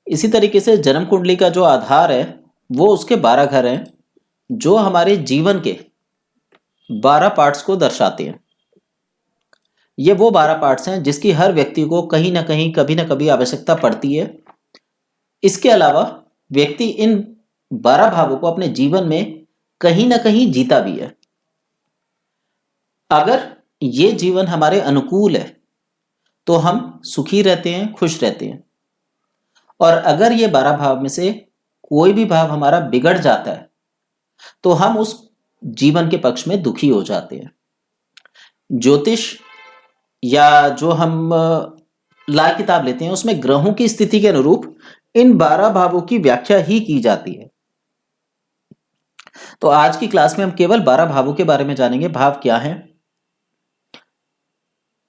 इसी तरीके से जन्म कुंडली का जो आधार है वो उसके 12 घर हैं जो हमारे जीवन के 12 पार्ट्स को दर्शाते हैं। ये वो 12 पार्ट्स हैं जिसकी हर व्यक्ति को कहीं ना कहीं कभी ना कभी आवश्यकता पड़ती है। इसके अलावा व्यक्ति इन 12 भावों को अपने जीवन में कहीं ना कहीं जीता भी है। अगर ये जीवन हमारे अनुकूल है तो हम सुखी रहते हैं, खुश रहते हैं। और अगर ये 12 भाव में से कोई भी भाव हमारा बिगड़ जाता है तो हम उस जीवन के पक्ष में दुखी हो जाते हैं। ज्योतिष या जो हम लाल किताब लेते हैं उसमें ग्रहों की स्थिति के अनुरूप इन 12 भावों की व्याख्या ही की जाती है। तो आज की क्लास में हम केवल 12 भावों के बारे में जानेंगे। भाव क्या हैं,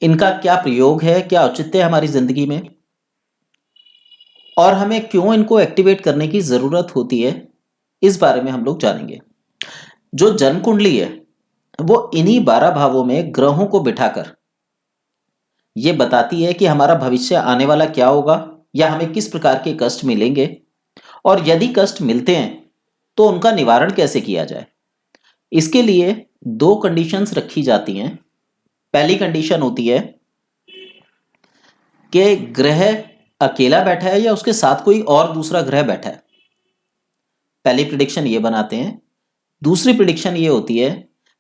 इनका क्या प्रयोग है, क्या औचित्य है हमारी जिंदगी में, और हमें क्यों इनको एक्टिवेट करने की जरूरत होती है, इस बारे में हम लोग जानेंगे। जो जन्म कुंडली है वो इन्हीं 12 भावों में ग्रहों को बिठाकर ये बताती है कि हमारा भविष्य आने वाला क्या होगा या हमें किस प्रकार के कष्ट मिलेंगे, और यदि कष्ट मिलते हैं तो उनका निवारण कैसे किया जाए। इसके लिए 2 कंडीशंस रखी जाती हैं। पहली कंडीशन होती है कि ग्रह अकेला बैठा है या उसके साथ कोई और दूसरा ग्रह बैठा है। पहली प्रिडिक्शन ये बनाते हैं। दूसरी प्रिडिक्शन ये होती है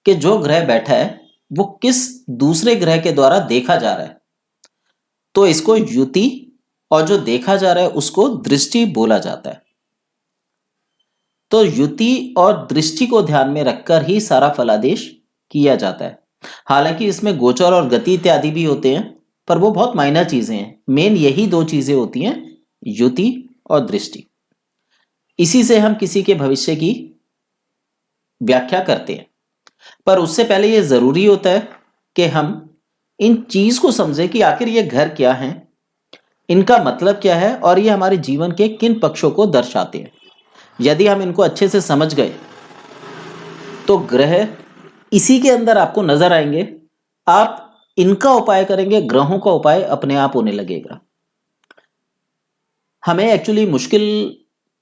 कि जो ग्रह बैठा है वो किस दूसरे ग्रह के द्वारा देखा जा रहा है। तो इसको युति, और जो देखा जा रहा है उसको दृष्टि बोला जाता है। तो युति और दृष्टि को ध्यान में रखकर ही सारा फलादेश किया जाता है। हालांकि इसमें गोचर और गति इत्यादि भी होते हैं, पर वो बहुत माइनर चीजें हैं। मेन यही 2 चीजें होती हैं, युति और दृष्टि। इसी से हम किसी के भविष्य की व्याख्या करते हैं। पर उससे पहले यह जरूरी होता है कि हम इन चीज को समझें कि आखिर ये घर क्या हैं, इनका मतलब क्या है और ये हमारे जीवन के किन पक्षों को दर्शाते हैं। यदि हम इनको अच्छे से समझ गए तो ग्रह इसी के अंदर आपको नजर आएंगे। आप इनका उपाय करेंगे, ग्रहों का उपाय अपने आप होने लगेगा। हमें एक्चुअली मुश्किल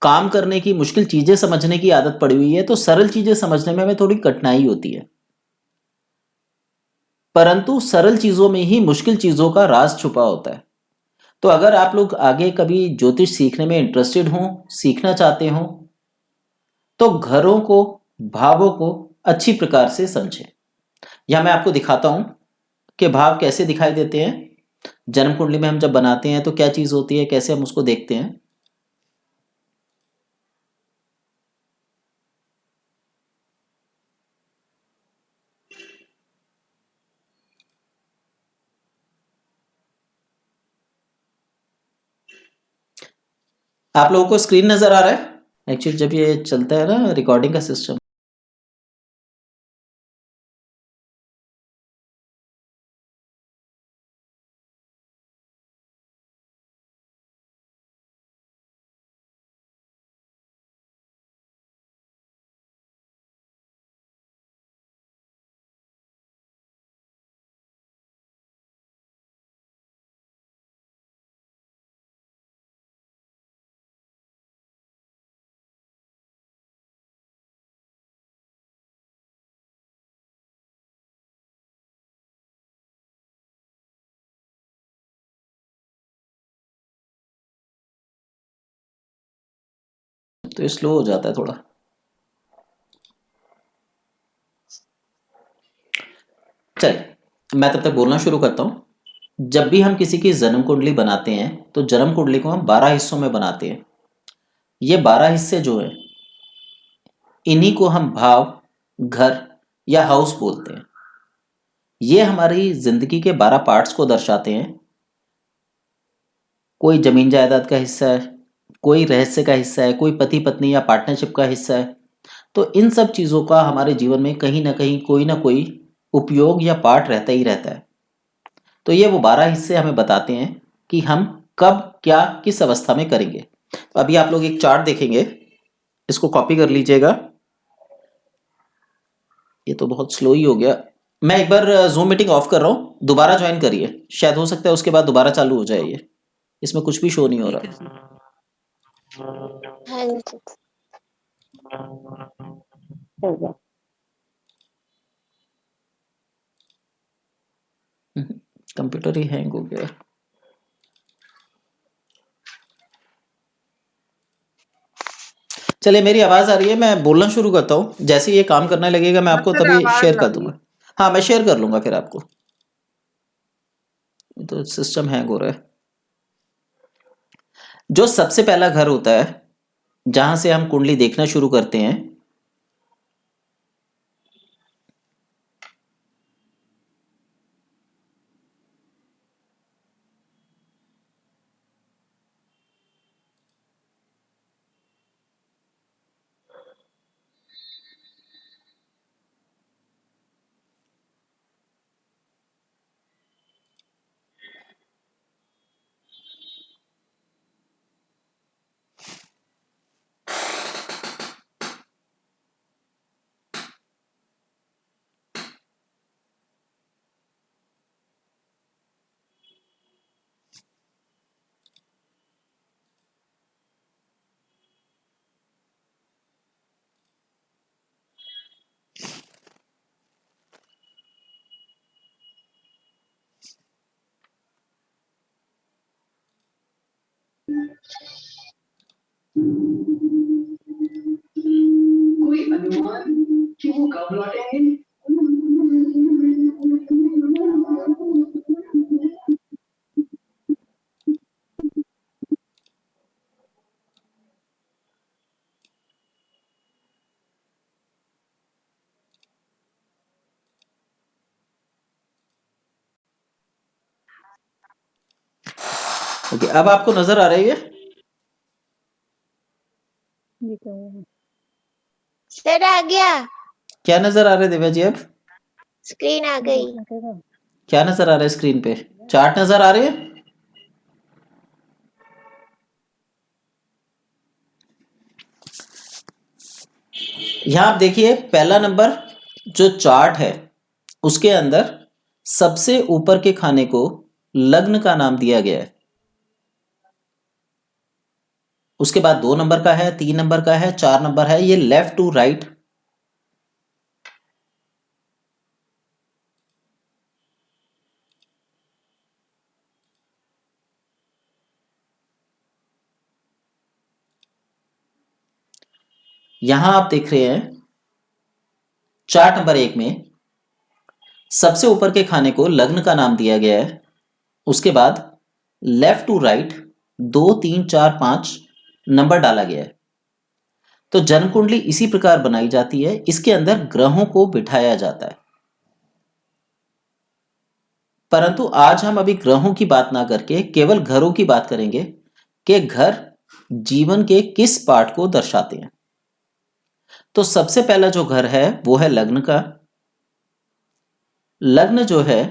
काम करने की, मुश्किल चीजें समझने की आदत पड़ी हुई है, तो सरल चीजें समझने में हमें थोड़ी कठिनाई होती है। परंतु सरल चीजों में ही मुश्किल चीजों का राज छुपा होता है। तो अगर आप लोग आगे कभी ज्योतिष सीखने में इंटरेस्टेड हो, सीखना चाहते हो, तो घरों को, भावों को अच्छी प्रकार से समझें। यहां मैं आपको दिखाता हूं कि भाव कैसे दिखाई देते हैं। जन्म कुंडली में हम जब बनाते हैं तो क्या चीज होती है, कैसे हम उसको देखते हैं। आप लोगों को स्क्रीन नजर आ रहा है? एक्चुअली जब ये चलता है ना रिकॉर्डिंग का सिस्टम, तो ये स्लो हो जाता है थोड़ा। चलिए मैं तब तक बोलना शुरू करता हूं। जब भी हम किसी की जन्म कुंडली बनाते हैं तो जन्म कुंडली को हम 12 हिस्सों में बनाते हैं। ये 12 हिस्से जो है इन्हीं को हम भाव, घर या हाउस बोलते हैं। ये हमारी जिंदगी के 12 पार्ट्स को दर्शाते हैं। कोई जमीन जायदाद का हिस्सा है, कोई रहस्य का हिस्सा है, कोई पति पत्नी या पार्टनरशिप का हिस्सा है। तो इन सब चीजों का हमारे जीवन में कहीं ना कोई उपयोग या पार्ट रहता ही रहता है। तो ये वो 12 हिस्से हमें बताते हैं कि हम कब क्या किस अवस्था में करेंगे। तो अभी आप लोग एक चार्ट देखेंगे, इसको कॉपी कर लीजिएगा। ये तो बहुत स्लो ही हो गया। मैं एक बार जूम मीटिंग ऑफ कर रहा हूँ, दोबारा ज्वाइन करिए। शायद हो सकता है उसके बाद दोबारा चालू हो जाए। ये इसमें कुछ भी शो नहीं हो रहा। हाँ जी। हो गया। कंप्यूटर ही हैंग हो गया। चलिए, मेरी आवाज आ रही है, मैं बोलना शुरू करता हूँ। जैसे ये काम करने लगेगा मैं आपको सर तभी आवाज शेयर आ कर रही है। दूंगा। हाँ, मैं शेयर कर लूंगा फिर आपको। ये तो सिस्टम हैंग हो रहा है। जो सबसे पहला घर होता है जहां से हम कुंडली देखना शुरू करते हैं, कोई अनुमान कि वो कब लौटेंगे? ओके, अब आपको नजर आ रही है? ये क्या हुआ? सर आ गया, क्या नजर आ रहा है दिव्या जी? अब स्क्रीन आ ये गई। क्या कहेगा? क्या नजर आ रहा है स्क्रीन पे? चार्ट नजर आ रही है? यहां आप देखिए, पहला नंबर जो चार्ट है उसके अंदर सबसे ऊपर के खाने को लग्न का नाम दिया गया है। उसके बाद 2 नंबर का है, 3 नंबर का है, 4 नंबर है, ये लेफ्ट टू राइट। यहां आप देख रहे हैं चार्ट नंबर 1 में सबसे ऊपर के खाने को लग्न का नाम दिया गया है। उसके बाद लेफ्ट टू राइट 2, 3, 4, 5 नंबर डाला गया है। तो जन्म कुंडली इसी प्रकार बनाई जाती है, इसके अंदर ग्रहों को बिठाया जाता है। परंतु आज हम अभी ग्रहों की बात ना करके केवल घरों की बात करेंगे कि घर जीवन के किस पार्ट को दर्शाते हैं। तो सबसे पहला जो घर है वो है लग्न का। लग्न जो है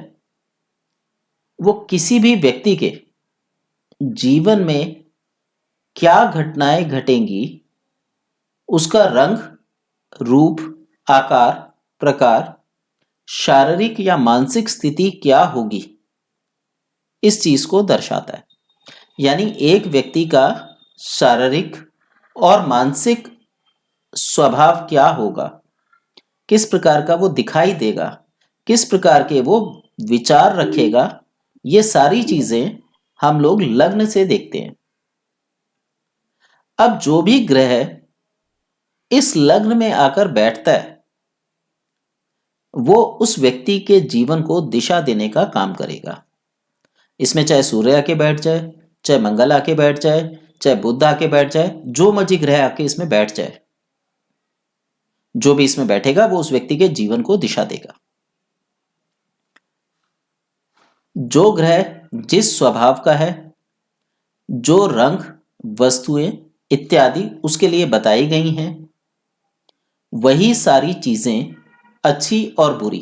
वो किसी भी व्यक्ति के जीवन में क्या घटनाएं घटेंगी, उसका रंग, रूप, आकार, प्रकार, शारीरिक या मानसिक स्थिति क्या होगी, इस चीज को दर्शाता है। यानी एक व्यक्ति का शारीरिक और मानसिक स्वभाव क्या होगा, किस प्रकार का वो दिखाई देगा, किस प्रकार के वो विचार रखेगा, ये सारी चीजें हम लोग लग्न से देखते हैं। अब जो भी ग्रह इस लग्न में आकर बैठता है वो उस व्यक्ति के जीवन को दिशा देने का काम करेगा। इसमें चाहे सूर्य आके बैठ जाए, चाहे मंगल आके बैठ जाए, चाहे बुध आके बैठ जाए, जो मर्जी ग्रह आके इसमें बैठ जाए, जो भी इसमें बैठेगा वो उस व्यक्ति के जीवन को दिशा देगा। जो ग्रह जिस स्वभाव का है, जो रंग, वस्तुएं इत्यादि उसके लिए बताई गई हैं, वही सारी चीजें अच्छी और बुरी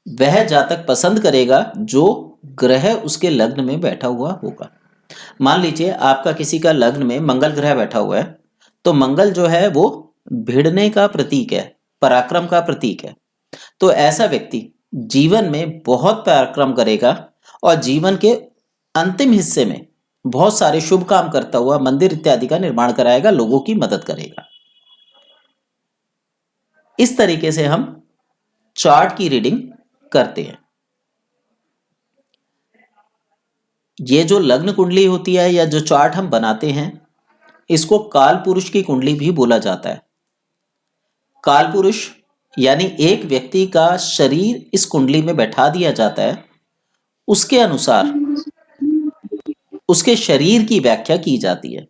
वह जातक पसंद करेगा जो ग्रह उसके लग्न में बैठा हुआ होगा। मान लीजिए आपका किसी का लग्न में मंगल ग्रह बैठा हुआ है, तो मंगल जो है वो भिड़ने का प्रतीक है, पराक्रम का प्रतीक है। तो ऐसा व्यक्ति जीवन में बहुत पराक्रम करेगा और जीवन के अंतिम हिस्से में बहुत सारे शुभ काम करता हुआ मंदिर इत्यादि का निर्माण कराएगा, लोगों की मदद करेगा। इस तरीके से हम चार्ट की रीडिंग करते हैं। ये जो लग्न कुंडली होती है या जो चार्ट हम बनाते हैं, इसको काल पुरुष की कुंडली भी बोला जाता है। काल पुरुष यानी एक व्यक्ति का शरीर इस कुंडली में बैठा दिया जाता है, उसके अनुसार उसके शरीर की व्याख्या की जाती है।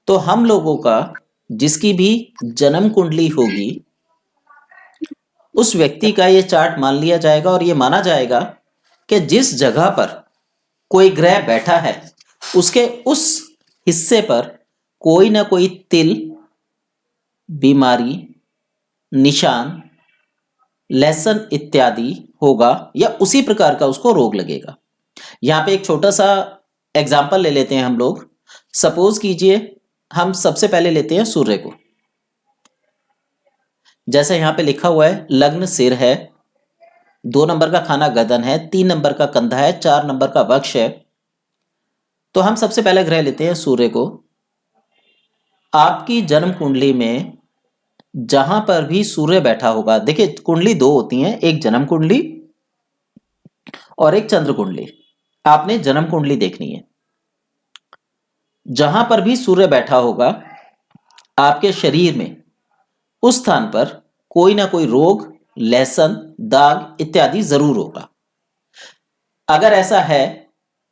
तो हम लोगों का जिसकी भी जन्म कुंडली होगी, उस व्यक्ति का ये चार्ट मान लिया जाएगा और ये माना जाएगा कि जिस जगह पर कोई ग्रह बैठा है, उसके उस हिस्से पर कोई ना कोई तिल, बीमारी, निशान, लहसन इत्यादि होगा या उसी प्रकार का उसको रोग लगेगा। यहाँ पे एक छोटा सा एग्जाम्पल ले लेते हैं हम लोग। सपोज कीजिए हम सबसे पहले लेते हैं सूर्य को। जैसे यहाँ पे लिखा हुआ है लग्न सिर है, 2 नंबर का खाना गदन है, 3 नंबर का कंधा है, 4 नंबर का वक्ष है। तो हम सबसे पहले ग्रह लेते हैं सूर्य को। आपकी जन्म कुंडली में जहां पर भी सूर्य बैठा होगा, देखिए कुंडली 2 होती हैं, एक जन्म कुंडली और एक चंद्र कुंडली। आपने जन्म कुंडली देखनी है। जहां पर भी सूर्य बैठा होगा आपके शरीर में, उस स्थान पर कोई ना कोई रोग, लहसन, दाग इत्यादि जरूर होगा। अगर ऐसा है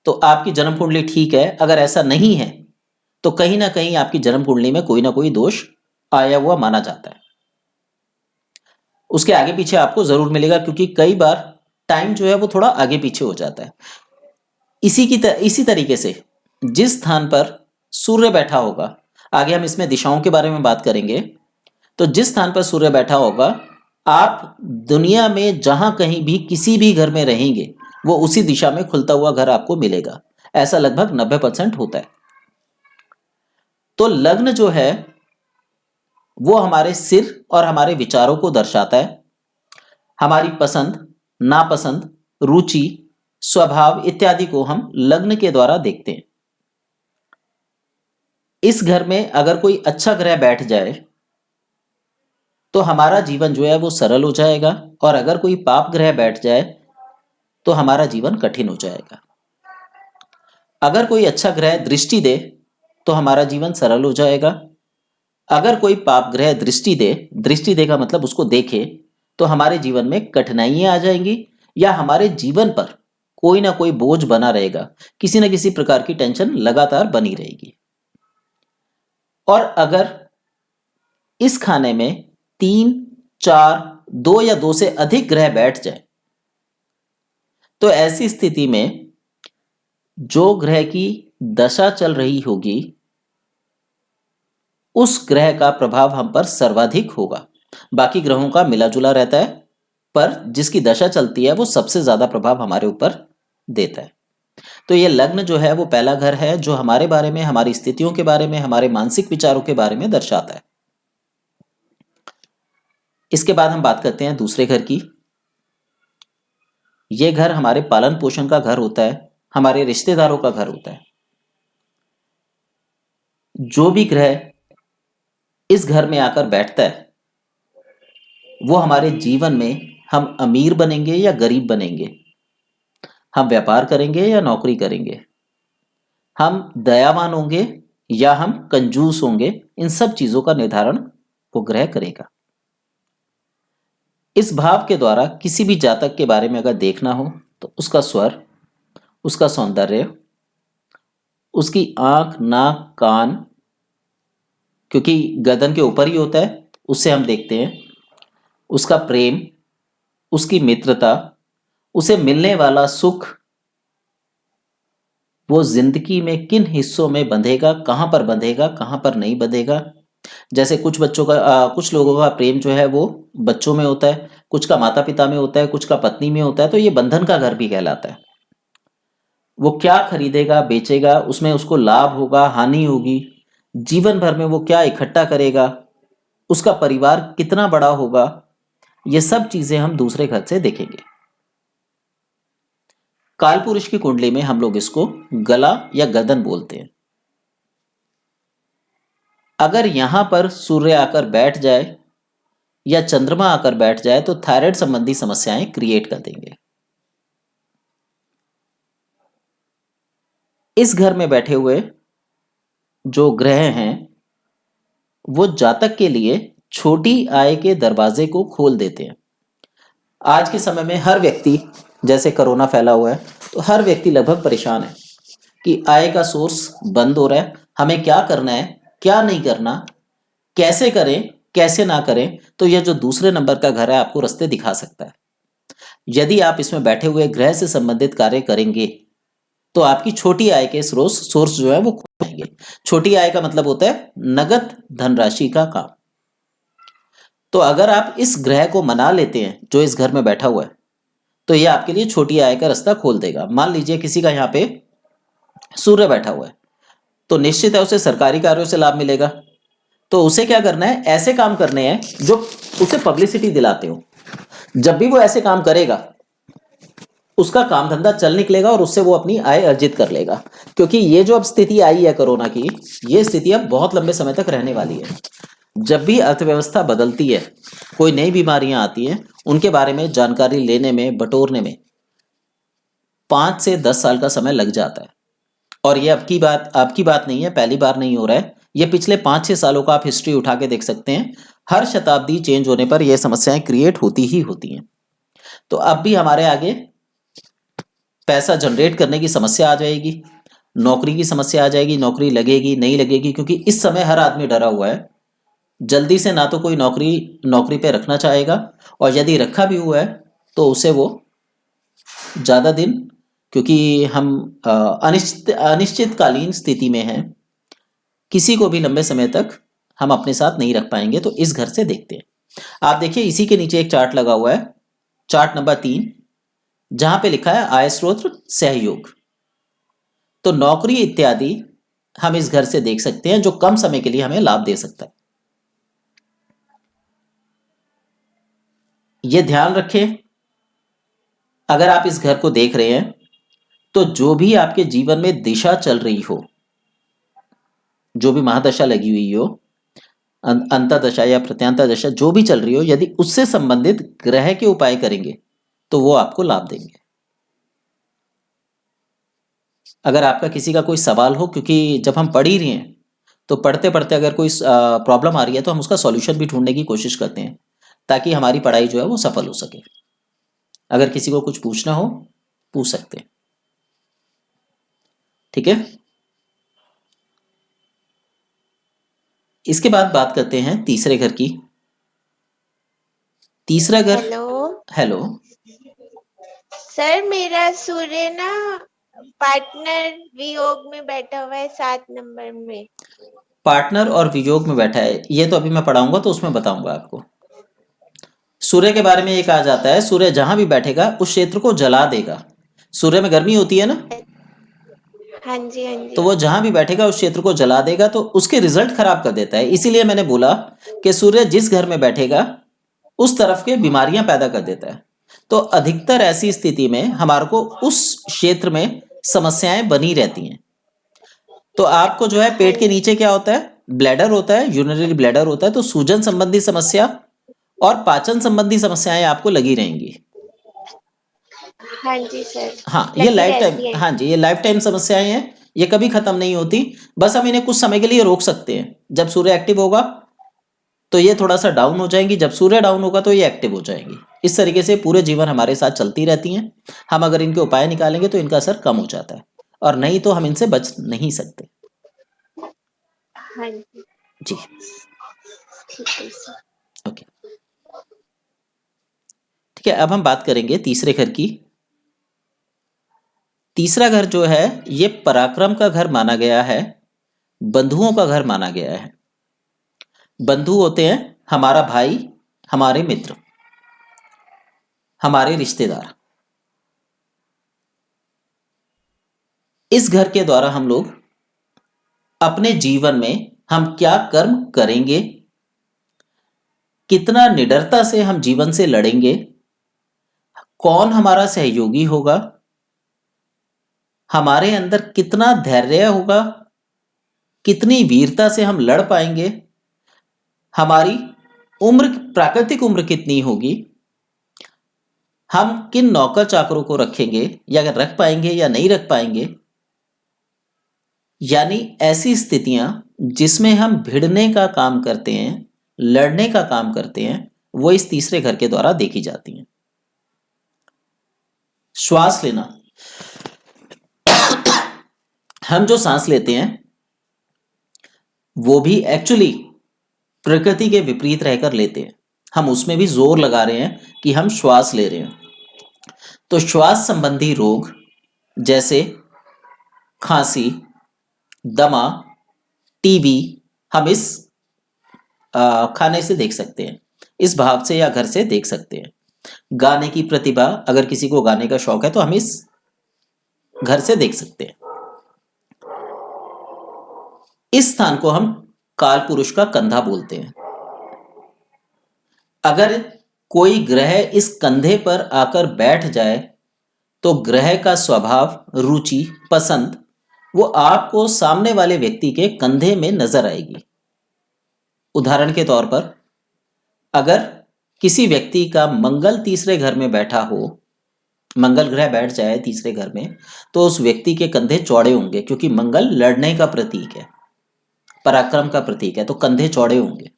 तो आपकी जन्म कुंडली ठीक है, अगर ऐसा नहीं है तो कहीं ना कहीं आपकी जन्म कुंडली में कोई ना कोई दोष आया हुआ माना जाता है। उसके आगे पीछे आपको जरूर मिलेगा, क्योंकि कई बार टाइम जो है वो थोड़ा आगे पीछे हो जाता है। इसी तरीके से जिस स्थान पर सूर्य बैठा होगा, आगे हम इसमें दिशाओं के बारे में बात करेंगे, तो जिस स्थान पर सूर्य बैठा होगा, आप दुनिया में जहां कहीं भी किसी भी घर में रहेंगे, वो उसी दिशा में खुलता हुआ घर आपको मिलेगा। ऐसा लगभग 90% होता है। तो लग्न जो है वो हमारे सिर और हमारे विचारों को दर्शाता है। हमारी पसंद, नापसंद, रुचि, स्वभाव इत्यादि को हम लग्न के द्वारा देखते हैं। इस घर में अगर कोई अच्छा ग्रह बैठ जाए तो हमारा जीवन जो है वो सरल हो जाएगा, और अगर कोई पाप ग्रह बैठ जाए तो हमारा जीवन कठिन हो जाएगा। अगर कोई अच्छा ग्रह दृष्टि दे तो हमारा जीवन सरल हो जाएगा। अगर कोई पाप ग्रह दृष्टि दे का मतलब उसको देखे, तो हमारे जीवन में कठिनाइयां आ जाएंगी या हमारे जीवन पर कोई ना कोई बोझ बना रहेगा, किसी न किसी प्रकार की टेंशन लगातार बनी रहेगी। और अगर इस खाने में 3, 4, 2 या 2 से अधिक ग्रह बैठ जाए, तो ऐसी स्थिति में जो ग्रह की दशा चल रही होगी, उस ग्रह का प्रभाव हम पर सर्वाधिक होगा। बाकी ग्रहों का मिला जुला रहता है, पर जिसकी दशा चलती है वो सबसे ज्यादा प्रभाव हमारे ऊपर देता है। तो ये लग्न जो है वो पहला घर है, जो हमारे बारे में, हमारी स्थितियों के बारे में, हमारे मानसिक विचारों के बारे में दर्शाता है। इसके बाद हम बात करते हैं दूसरे घर की। ये घर हमारे पालन पोषण का घर होता है, हमारे रिश्तेदारों का घर होता है। जो भी ग्रह इस घर में आकर बैठता है, वो हमारे जीवन में हम अमीर बनेंगे या गरीब बनेंगे, हम व्यापार करेंगे या नौकरी करेंगे, हम दयावान होंगे या हम कंजूस होंगे, इन सब चीजों का निर्धारण वो ग्रह करेगा। इस भाव के द्वारा किसी भी जातक के बारे में अगर देखना हो तो उसका स्वर, उसका सौंदर्य, उसकी आंख, नाक, कान, क्योंकि गर्दन के ऊपर ही होता है, उससे हम देखते हैं, उसका प्रेम, उसकी मित्रता, उसे मिलने वाला सुख, वो जिंदगी में किन हिस्सों में बंधेगा, कहां पर बंधेगा, कहां पर नहीं बंधेगा। जैसे कुछ कुछ लोगों का प्रेम जो है वो बच्चों में होता है, कुछ का माता पिता में होता है, कुछ का पत्नी में होता है, तो ये बंधन का घर भी कहलाता है। वो क्या खरीदेगा, बेचेगा, उसमें उसको लाभ होगा, हानि होगी, जीवन भर में वो क्या इकट्ठा करेगा, उसका परिवार कितना बड़ा होगा, ये सब चीजें हम दूसरे घर से देखेंगे। कालपुरुष की कुंडली में हम लोग इसको गला या गर्दन बोलते हैं। अगर यहां पर सूर्य आकर बैठ जाए या चंद्रमा आकर बैठ जाए तो थायराइड संबंधी समस्याएं क्रिएट कर देंगे। इस घर में बैठे हुए जो ग्रह हैं वो जातक के लिए छोटी आय के दरवाजे को खोल देते हैं। आज के समय में हर व्यक्ति, जैसे कोरोना फैला हुआ है तो हर व्यक्ति लगभग परेशान है कि आय का सोर्स बंद हो रहा है, हमें क्या करना है, क्या नहीं करना, कैसे करें, कैसे ना करें। तो यह जो दूसरे नंबर का घर है आपको रास्ते दिखा सकता है। यदि आप इसमें बैठे हुए ग्रह से संबंधित कार्य करेंगे तो आपकी छोटी आय के सोर्स जो है वो खुल जाएंगे। छोटी आय का मतलब होता है नगद धनराशि का काम। तो अगर आप इस ग्रह को मना लेते हैं जो इस घर में बैठा हुआ है तो यह आपके लिए छोटी आय का रास्ता खोल देगा। मान लीजिए किसी का यहाँ पे सूर्य बैठा हुआ है तो निश्चित है उसे सरकारी कार्यों से लाभ मिलेगा। तो उसे क्या करना है, ऐसे काम करने हैं जो उसे पब्लिसिटी दिलाते हो। जब भी वो ऐसे काम करेगा उसका काम धंधा चल निकलेगा और उससे वो अपनी आय अर्जित कर लेगा। क्योंकि ये जो अब स्थिति आई है कोरोना की, ये स्थिति अब बहुत लंबे समय तक रहने वाली है। जब भी अर्थव्यवस्था बदलती है, कोई नई बीमारियां आती हैं, उनके बारे में जानकारी लेने में, बटोरने में 5 से 10 साल का समय लग जाता है। और ये आपकी बात नहीं है, पहली बार नहीं हो रहा है। ये पिछले 5-6 सालों का आप हिस्ट्री उठा के देख सकते हैं। हर शताब्दी चेंज होने पर यह समस्याएं क्रिएट होती ही होती हैं। तो अब भी हमारे आगे पैसा जनरेट करने की समस्या आ जाएगी, नौकरी की समस्या आ जाएगी, नौकरी लगेगी नहीं लगेगी, क्योंकि इस समय हर आदमी डरा हुआ है। जल्दी से ना तो कोई नौकरी पे रखना चाहेगा, और यदि रखा भी हुआ है तो उसे वो ज्यादा दिन, क्योंकि हम अनिश्चितकालीन स्थिति में हैं, किसी को भी लंबे समय तक हम अपने साथ नहीं रख पाएंगे। तो इस घर से देखते हैं। आप देखिए इसी के नीचे एक चार्ट लगा हुआ है, चार्ट नंबर 3, जहां पे लिखा है आय स्रोत सहयोग। तो नौकरी इत्यादि हम इस घर से देख सकते हैं जो कम समय के लिए हमें लाभ दे सकता है। यह ध्यान रखें, अगर आप इस घर को देख रहे हैं तो जो भी आपके जीवन में दिशा चल रही हो, जो भी महादशा लगी हुई हो, अंतर्दशा या प्रत्यांतर दशा जो भी चल रही हो, यदि उससे संबंधित ग्रह के उपाय करेंगे तो वो आपको लाभ देंगे। अगर आपका किसी का कोई सवाल हो, क्योंकि जब हम पढ़ ही रहे हैं तो पढ़ते पढ़ते अगर कोई प्रॉब्लम आ रही है तो हम उसका सॉल्यूशन भी ढूंढने की कोशिश करते हैं ताकि हमारी पढ़ाई जो है वो सफल हो सके। अगर किसी को कुछ पूछना हो पूछ सकते हैं, ठीक है। इसके बाद बात करते हैं तीसरे घर की। तीसरा घर, हेलो सर, मेरा सूर्य ना पार्टनर वियोग में बैठा हुआ है 7 नंबर में। पार्टनर और वियोग में बैठा है, ये तो अभी मैं पढ़ाऊंगा तो उसमें बताऊंगा आपको। सूर्य के बारे में ये कहा जाता है, सूर्य जहां भी बैठेगा उस क्षेत्र को जला देगा। सूर्य में गर्मी होती है ना, हाँ जी हाँ जी। तो वो जहां भी बैठेगा उस क्षेत्र को जला देगा, तो उसके रिजल्ट खराब कर देता है। इसीलिए मैंने बोला कि सूर्य जिस घर में बैठेगा उस तरफ के बीमारियां पैदा कर देता है। तो अधिकतर ऐसी स्थिति में हमारे को उस क्षेत्र में समस्याएं बनी रहती हैं। तो आपको जो है पेट के नीचे क्या होता है, ब्लैडर होता है, यूरिनरी ब्लैडर होता है। तो सूजन संबंधी समस्या और पाचन संबंधी समस्याएं आपको लगी रहेंगी। हाँ जी सर। हाँ, ये लाइफ टाइम, हाँ जी, ये लाइफ टाइम समस्याएं हैं, ये कभी खत्म नहीं होती। बस हम इन्हें कुछ समय के लिए रोक सकते हैं। जब सूर्य एक्टिव होगा तो ये थोड़ा सा डाउन हो जाएंगी, जब सूर्य डाउन होगा तो ये एक्टिव हो जाएंगी। इस तरीके से पूरे जीवन हमारे साथ चलती रहती हैं। हम अगर इनके उपाय निकालेंगे तो इनका असर कम हो जाता है, और नहीं तो हम इनसे बच नहीं सकते। हाँ जी जी, ठीक है सर। ओके, ठीक है। अब हम बात करेंगे तीसरे घर की। तीसरा घर जो है ये पराक्रम का घर माना गया है, बंधुओं का घर माना गया है। बंधु होते हैं हमारा भाई, हमारे मित्र, हमारे रिश्तेदार। इस घर के द्वारा हम लोग अपने जीवन में हम क्या कर्म करेंगे, कितना निडरता से हम जीवन से लड़ेंगे, कौन हमारा सहयोगी होगा, हमारे अंदर कितना धैर्य होगा, कितनी वीरता से हम लड़ पाएंगे, हमारी उम्र, प्राकृतिक उम्र कितनी होगी, हम किन नौकर चाकरों को रखेंगे या रख पाएंगे या नहीं रख पाएंगे। यानी ऐसी स्थितियां जिसमें हम भिड़ने का काम करते हैं, लड़ने का काम करते हैं, वो इस तीसरे घर के द्वारा देखी जाती हैं। श्वास लेना, हम जो सांस लेते हैं वो भी एक्चुअली प्रकृति के विपरीत रहकर लेते हैं। हम उसमें भी जोर लगा रहे हैं कि हम श्वास ले रहे हैं। तो श्वास संबंधी रोग जैसे खांसी, दमा, टीबी हम इस खाने से देख सकते हैं, इस भाव से या घर से देख सकते हैं। गाने की प्रतिभा, अगर किसी को गाने का शौक है तो हम इस घर से देख सकते हैं। इस स्थान को हम काल पुरुष का कंधा बोलते हैं। अगर कोई ग्रह इस कंधे पर आकर बैठ जाए तो ग्रह का स्वभाव, रुचि, पसंद वो आपको सामने वाले व्यक्ति के कंधे में नजर आएगी। उदाहरण के तौर पर अगर किसी व्यक्ति का मंगल तीसरे घर में बैठा हो, मंगल ग्रह बैठ जाए तीसरे घर में, तो उस व्यक्ति के कंधे चौड़े होंगे, क्योंकि मंगल लड़ने का प्रतीक है, पराक्रम का प्रतीक है, तो कंधे चौड़े होंगे।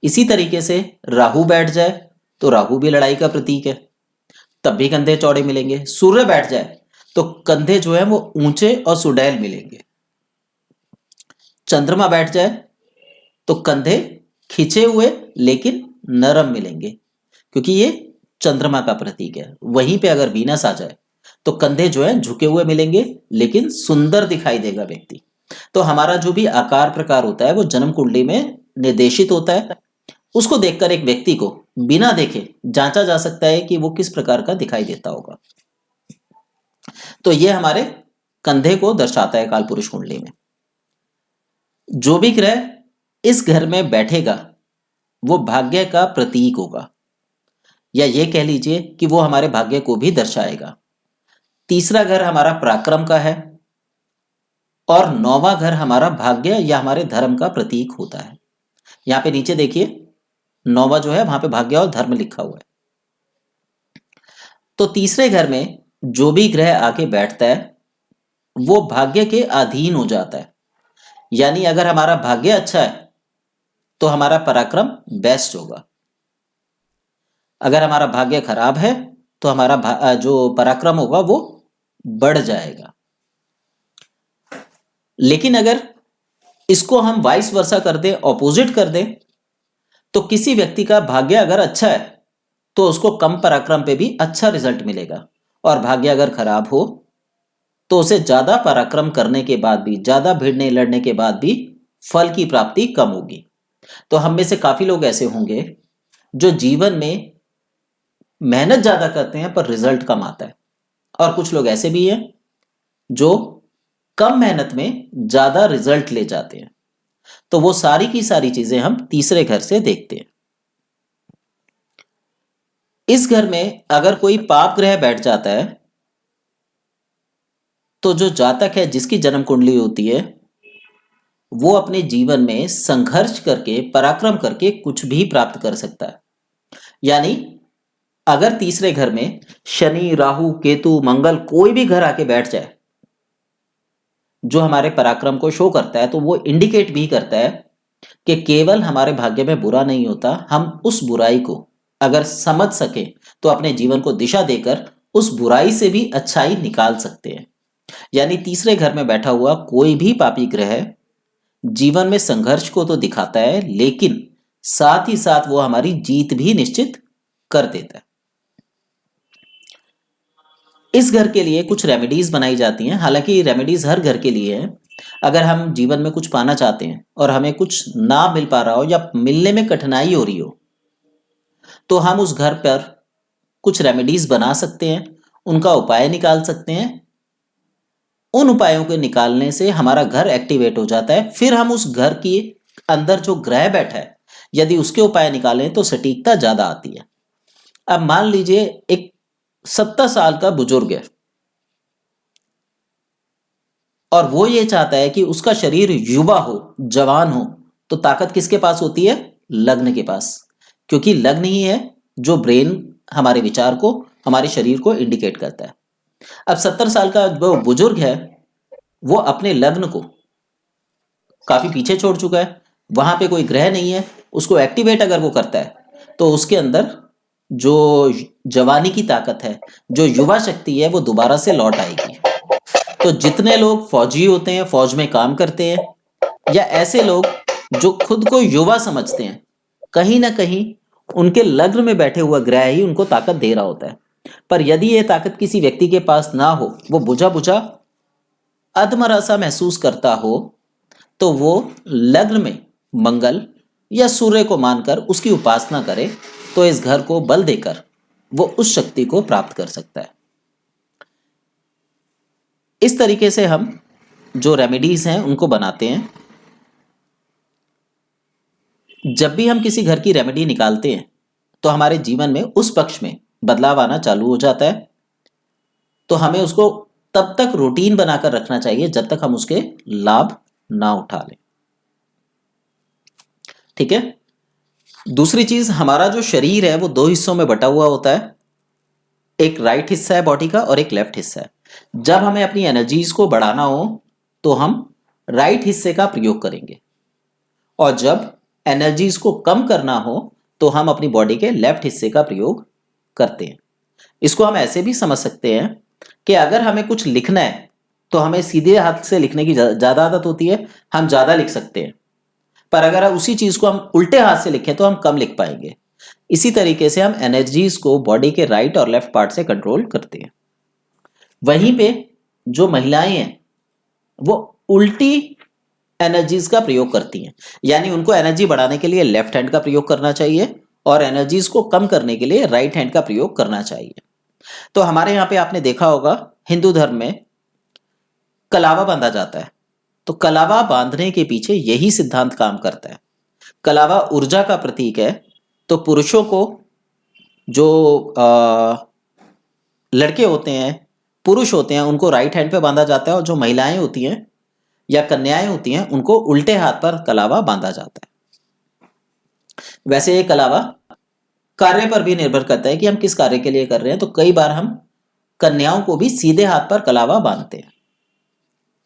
इसी तरीके से राहु बैठ जाए तो राहु भी लड़ाई का प्रतीक है, तब भी कंधे चौड़े मिलेंगे। सूर्य बैठ जाए तो कंधे जो है वो ऊंचे और सुडैल मिलेंगे। चंद्रमा बैठ जाए तो कंधे खिंचे हुए लेकिन नरम मिलेंगे, क्योंकि ये चंद्रमा का प्रतीक है। वहीं पे अगर वीनस आ जाए तो कंधे जो है झुके हुए मिलेंगे लेकिन सुंदर दिखाई देगा व्यक्ति। तो हमारा जो भी आकार प्रकार होता है वो जन्म कुंडली में निर्देशित होता है। उसको देखकर एक व्यक्ति को बिना देखे जांचा जा सकता है कि वो किस प्रकार का दिखाई देता होगा। तो ये हमारे कंधे को दर्शाता है काल पुरुष कुंडली में। जो भी ग्रह इस घर में बैठेगा वो भाग्य का प्रतीक होगा, या ये कह लीजिए कि वो हमारे भाग्य को भी दर्शाएगा। तीसरा घर हमारा पराक्रम का है और नौवां घर हमारा भाग्य या हमारे धर्म का प्रतीक होता है। यहां पे नीचे देखिए, नौवां जो है वहां पे भाग्य और धर्म लिखा हुआ है। तो तीसरे घर में जो भी ग्रह आके बैठता है वो भाग्य के अधीन हो जाता है। यानी अगर हमारा भाग्य अच्छा है तो हमारा पराक्रम बेस्ट होगा, अगर हमारा भाग्य खराब है तो हमारा जो पराक्रम होगा वो बढ़ जाएगा। लेकिन अगर इसको हम वाइस वर्सा कर दें, ऑपोजिट कर दें, तो किसी व्यक्ति का भाग्य अगर अच्छा है तो उसको कम पराक्रम पे भी अच्छा रिजल्ट मिलेगा, और भाग्य अगर खराब हो तो उसे ज्यादा पराक्रम करने के बाद भी, ज्यादा भिड़ने लड़ने के बाद भी फल की प्राप्ति कम होगी। तो हम में से काफी लोग ऐसे होंगे जो जीवन में मेहनत ज्यादा करते हैं पर रिजल्ट कम आता है, और कुछ लोग ऐसे भी हैं जो कम मेहनत में ज्यादा रिजल्ट ले जाते हैं। तो वो सारी की सारी चीजें हम तीसरे घर से देखते हैं। इस घर में अगर कोई पाप ग्रह बैठ जाता है तो जो जातक है, जिसकी जन्म कुंडली होती है, वो अपने जीवन में संघर्ष करके, पराक्रम करके कुछ भी प्राप्त कर सकता है। यानी अगर तीसरे घर में शनि, राहु, केतु, मंगल कोई भी घर आके बैठ जाए जो हमारे पराक्रम को शो करता है, तो वो इंडिकेट भी करता है कि केवल हमारे भाग्य में बुरा नहीं होता, हम उस बुराई को अगर समझ सके तो अपने जीवन को दिशा देकर उस बुराई से भी अच्छाई निकाल सकते हैं। यानी तीसरे घर में बैठा हुआ कोई भी पापी ग्रह जीवन में संघर्ष को तो दिखाता है, लेकिन साथ ही साथ वो हमारी जीत भी निश्चित कर देता है। इस घर के लिए कुछ रेमेडीज बनाई जाती हैं, हालांकि रेमेडीज हर घर के लिए है। अगर हम जीवन में कुछ पाना चाहते हैं और हमें कुछ ना मिल पा रहा हो या मिलने में कठिनाई हो रही हो, तो हम उस घर पर कुछ रेमेडीज बना सकते हैं, उनका उपाय निकाल सकते हैं। उन उपायों के निकालने से हमारा घर एक्टिवेट हो जाता है। फिर हम उस घर के अंदर जो ग्रह बैठा है, यदि उसके उपाय निकालें तो सटीकता ज्यादा आती है। अब मान लीजिए एक 70 साल का बुजुर्ग है, और वो ये चाहता है कि उसका शरीर युवा हो, जवान हो, तो ताकत किसके पास होती है? लग्न के पास, क्योंकि लग्न ही है जो ब्रेन, हमारे विचार को, हमारे शरीर को इंडिकेट करता है। अब 70 साल का वो बुजुर्ग है, वो अपने लग्न को काफी पीछे छोड़ चुका है, वहां पे कोई ग्रह नहीं है, उसको एक्टिवेट अगर वो करता है तो उसके अंदर जो जवानी की ताकत है, जो युवा शक्ति है, वो दोबारा से लौट आएगी। तो जितने लोग फौजी होते हैं, फौज में काम करते हैं, या ऐसे लोग जो खुद को युवा समझते हैं, कहीं ना कहीं उनके लग्न में बैठे हुआ ग्रह ही उनको ताकत दे रहा होता है। पर यदि ये ताकत किसी व्यक्ति के पास ना हो, वो बुझा बुझा अधमरा सा महसूस करता हो, तो वो लग्न में मंगल या सूर्य को मानकर उसकी उपासना करे, तो इस घर को बल देकर वो उस शक्ति को प्राप्त कर सकता है। इस तरीके से हम जो रेमेडीज हैं उनको बनाते हैं। जब भी हम किसी घर की रेमेडी निकालते हैं तो हमारे जीवन में उस पक्ष में बदलाव आना चालू हो जाता है। तो हमें उसको तब तक रूटीन बनाकर रखना चाहिए जब तक हम उसके लाभ ना उठा लें। ठीक है। दूसरी चीज, हमारा जो शरीर है वो 2 हिस्सों में बटा हुआ होता है। एक राइट हिस्सा है बॉडी का और एक लेफ्ट हिस्सा है। जब हमें अपनी एनर्जीज को बढ़ाना हो तो हम राइट हिस्से का प्रयोग करेंगे, और जब एनर्जीज को कम करना हो तो हम अपनी बॉडी के लेफ्ट हिस्से का प्रयोग करते हैं। इसको हम ऐसे भी समझ सकते हैं कि अगर हमें कुछ लिखना है तो हमें सीधे हाथ से लिखने की ज्यादा आदत होती है, हम ज्यादा लिख सकते हैं। पर अगर उसी चीज को हम उल्टे हाथ से लिखें तो हम कम लिख पाएंगे। इसी तरीके से हम एनर्जीज को बॉडी के राइट और लेफ्ट पार्ट से कंट्रोल करते हैं। वहीं पे जो महिलाएं हैं वो उल्टी एनर्जीज का प्रयोग करती हैं, यानी उनको एनर्जी बढ़ाने के लिए लेफ्ट हैंड का प्रयोग करना चाहिए और एनर्जीज को कम करने के लिए राइट हैंड का प्रयोग करना चाहिए। तो हमारे यहाँ पे आपने देखा होगा, हिंदू धर्म में कलावा बांधा जाता है। तो कलावा बांधने के पीछे यही सिद्धांत काम करता है। कलावा ऊर्जा का प्रतीक है। तो पुरुषों को, जो लड़के होते हैं, पुरुष होते हैं, उनको राइट हैंड पे बांधा जाता है, और जो महिलाएं होती हैं या कन्याएं होती हैं उनको उल्टे हाथ पर कलावा बांधा जाता है। वैसे ये कलावा कार्य पर भी निर्भर करता है कि हम किस कार्य के लिए कर रहे हैं। तो कई बार हम कन्याओं को भी सीधे हाथ पर कलावा बांधते हैं।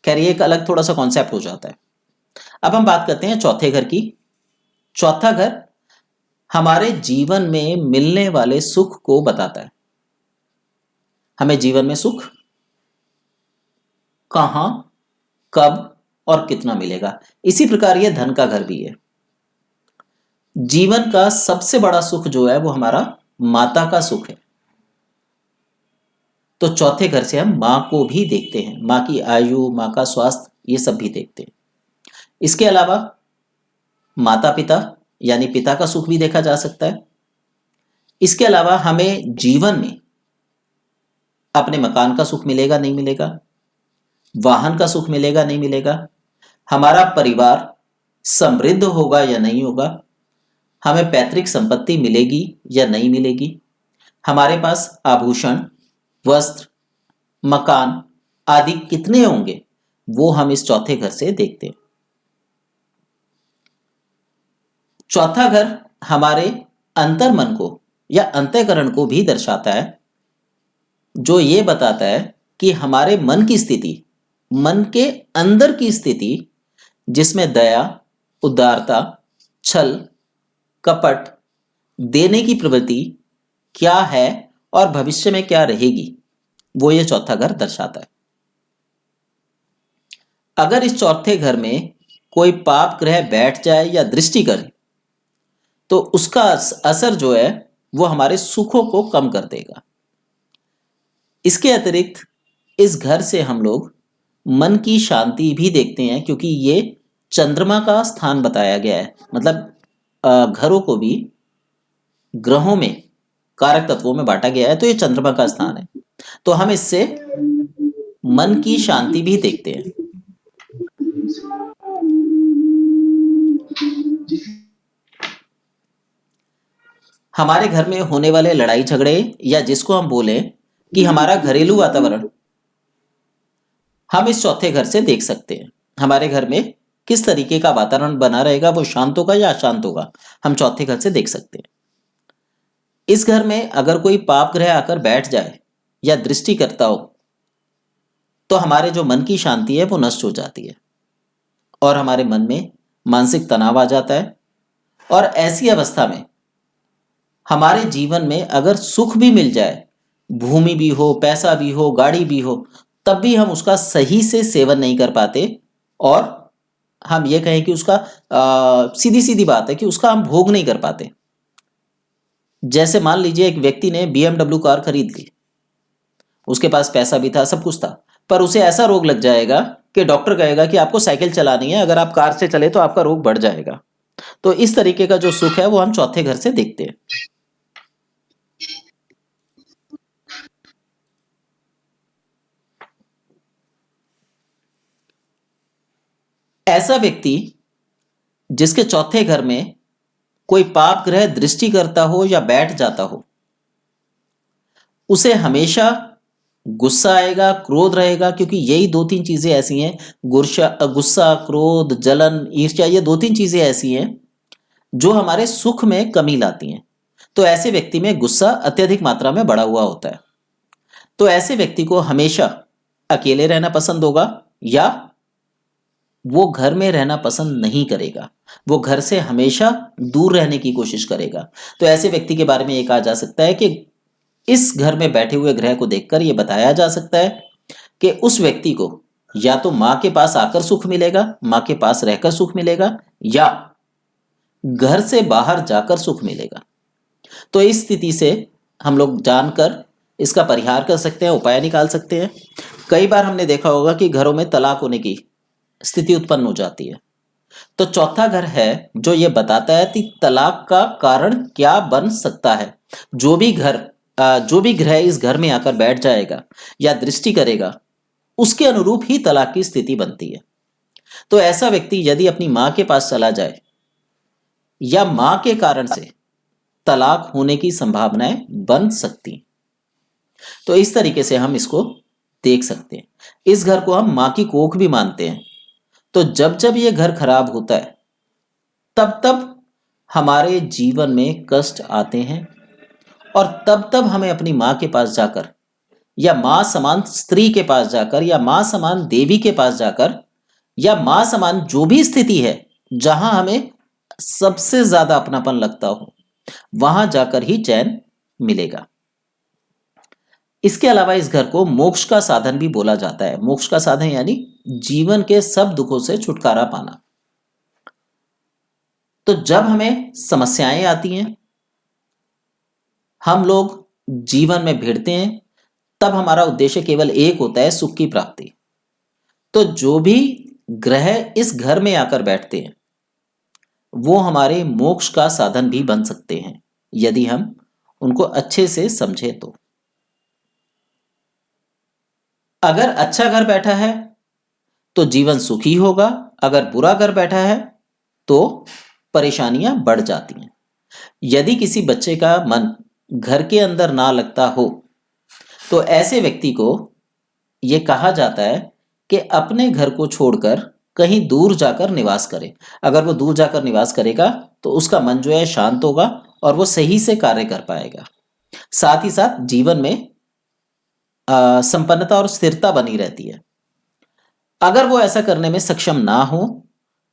खैर, ये एक अलग थोड़ा सा कॉन्सेप्ट हो जाता है। अब हम बात करते हैं चौथे घर की। चौथा घर हमारे जीवन में मिलने वाले सुख को बताता है। हमें जीवन में सुख कहां, कब और कितना मिलेगा। इसी प्रकार यह धन का घर भी है। जीवन का सबसे बड़ा सुख जो है वो हमारा माता का सुख है। तो चौथे घर से हम मां को भी देखते हैं, मां की आयु, मां का स्वास्थ्य, ये सब भी देखते हैं। इसके अलावा माता पिता यानी पिता का सुख भी देखा जा सकता है। इसके अलावा हमें जीवन में अपने मकान का सुख मिलेगा नहीं मिलेगा, वाहन का सुख मिलेगा नहीं मिलेगा, हमारा परिवार समृद्ध होगा या नहीं होगा, हमें पैतृक संपत्ति मिलेगी या नहीं मिलेगी, हमारे पास आभूषण, वस्त्र, मकान आदि कितने होंगे, वो हम इस चौथे घर से देखते हैं। चौथा घर हमारे अंतर्मन को या अंतःकरण को भी दर्शाता है, जो ये बताता है कि हमारे मन की स्थिति, मन के अंदर की स्थिति, जिसमें दया, उदारता, छल, कपट, देने की प्रवृत्ति क्या है और भविष्य में क्या रहेगी, वो ये चौथा घर दर्शाता है। अगर इस चौथे घर में कोई पाप ग्रह बैठ जाए या दृष्टि करे तो उसका असर जो है वो हमारे सुखों को कम कर देगा। इसके अतिरिक्त इस घर से हम लोग मन की शांति भी देखते हैं, क्योंकि ये चंद्रमा का स्थान बताया गया है। मतलब घरों को भी ग्रहों में कारक तत्वों में बांटा गया है, तो ये चंद्रमा का स्थान है। तो हम इससे मन की शांति भी देखते हैं। हमारे घर में होने वाले लड़ाई झगड़े, या जिसको हम बोले कि हमारा घरेलू वातावरण हम इस चौथे घर से देख सकते हैं हमारे घर में किस तरीके का वातावरण बना रहेगा, वो शांत होगा या अशांत होगा, हम चौथे घर से देख सकते हैं। इस घर में अगर कोई पाप ग्रह आकर बैठ जाए या दृष्टि करता हो तो हमारे जो मन की शांति है वो नष्ट हो जाती है और हमारे मन में मानसिक तनाव आ जाता है। और ऐसी अवस्था में हमारे जीवन में अगर सुख भी मिल जाए, भूमि भी हो, पैसा भी हो, गाड़ी भी हो, तब भी हम उसका सही से सेवन नहीं कर पाते और हम ये कहें कि उसका सीधी सीधी बात है कि उसका हम भोग नहीं कर पाते। जैसे मान लीजिए एक व्यक्ति ने BMW कार खरीद ली, उसके पास पैसा भी था, सब कुछ था, पर उसे ऐसा रोग लग जाएगा कि डॉक्टर कहेगा कि आपको साइकिल चलानी है, अगर आप कार से चले तो आपका रोग बढ़ जाएगा। तो इस तरीके का जो सुख है वो हम चौथे घर से देखते हैं। ऐसा व्यक्ति जिसके चौथे घर में कोई पाप ग्रह दृष्टि करता हो या बैठ जाता हो, उसे हमेशा गुस्सा आएगा, क्रोध रहेगा, क्योंकि यही दो तीन चीजें ऐसी हैं, गुस्सा, क्रोध, जलन, ईर्ष्या, ये दो तीन चीजें ऐसी हैं जो हमारे सुख में कमी लाती हैं। तो ऐसे व्यक्ति में गुस्सा अत्यधिक मात्रा में बढ़ा हुआ होता है। तो ऐसे व्यक्ति को हमेशा अकेले रहना पसंद होगा या वो घर में रहना पसंद नहीं करेगा, वो घर से हमेशा दूर रहने की कोशिश करेगा। तो ऐसे व्यक्ति के बारे में ये कहा जा सकता है कि इस घर में बैठे हुए ग्रह को देखकर यह बताया जा सकता है कि उस व्यक्ति को या तो मां के पास आकर सुख मिलेगा, मां के पास रहकर सुख मिलेगा, या घर से बाहर जाकर सुख मिलेगा। तो इस स्थिति से हम लोग जानकर इसका परिहार कर सकते हैं, उपाय निकाल सकते हैं। कई बार हमने देखा होगा कि घरों में तलाक होने की स्थिति उत्पन्न हो जाती है। तो चौथा घर है जो ये बताता है कि तलाक का कारण क्या बन सकता है। जो भी ग्रह इस घर में आकर बैठ जाएगा या दृष्टि करेगा, उसके अनुरूप ही तलाक की स्थिति बनती है। तो ऐसा व्यक्ति यदि अपनी मां के पास चला जाए या मां के कारण से तलाक होने की संभावनाएं बन सकती, तो इस तरीके से हम इसको देख सकते हैं। इस घर को हम मां की कोख भी मानते हैं। तो जब जब ये घर खराब होता है तब तब हमारे जीवन में कष्ट आते हैं और तब तब हमें अपनी मां के पास जाकर या मां समान स्त्री के पास जाकर या मां समान देवी के पास जाकर या मां समान जो भी स्थिति है जहां हमें सबसे ज्यादा अपनापन लगता हो, वहां जाकर ही चैन मिलेगा। इसके अलावा इस घर को मोक्ष का साधन भी बोला जाता है। मोक्ष का साधन यानी जीवन के सब दुखों से छुटकारा पाना। तो जब हमें समस्याएं आती हैं, हम लोग जीवन में भिड़ते हैं, तब हमारा उद्देश्य केवल एक होता है, सुख की प्राप्ति। तो जो भी ग्रह इस घर में आकर बैठते हैं वो हमारे मोक्ष का साधन भी बन सकते हैं यदि हम उनको अच्छे से समझे तो। अगर अच्छा घर बैठा है तो जीवन सुखी होगा, अगर बुरा घर बैठा है तो परेशानियां बढ़ जाती हैं। यदि किसी बच्चे का मन घर के अंदर ना लगता हो तो ऐसे व्यक्ति को यह कहा जाता है कि अपने घर को छोड़कर कहीं दूर जाकर निवास करे। अगर वो दूर जाकर निवास करेगा तो उसका मन जो है शांत होगा और वो सही से कार्य कर पाएगा। साथ ही साथ जीवन में संपन्नता और स्थिरता बनी रहती है। अगर वो ऐसा करने में सक्षम ना हो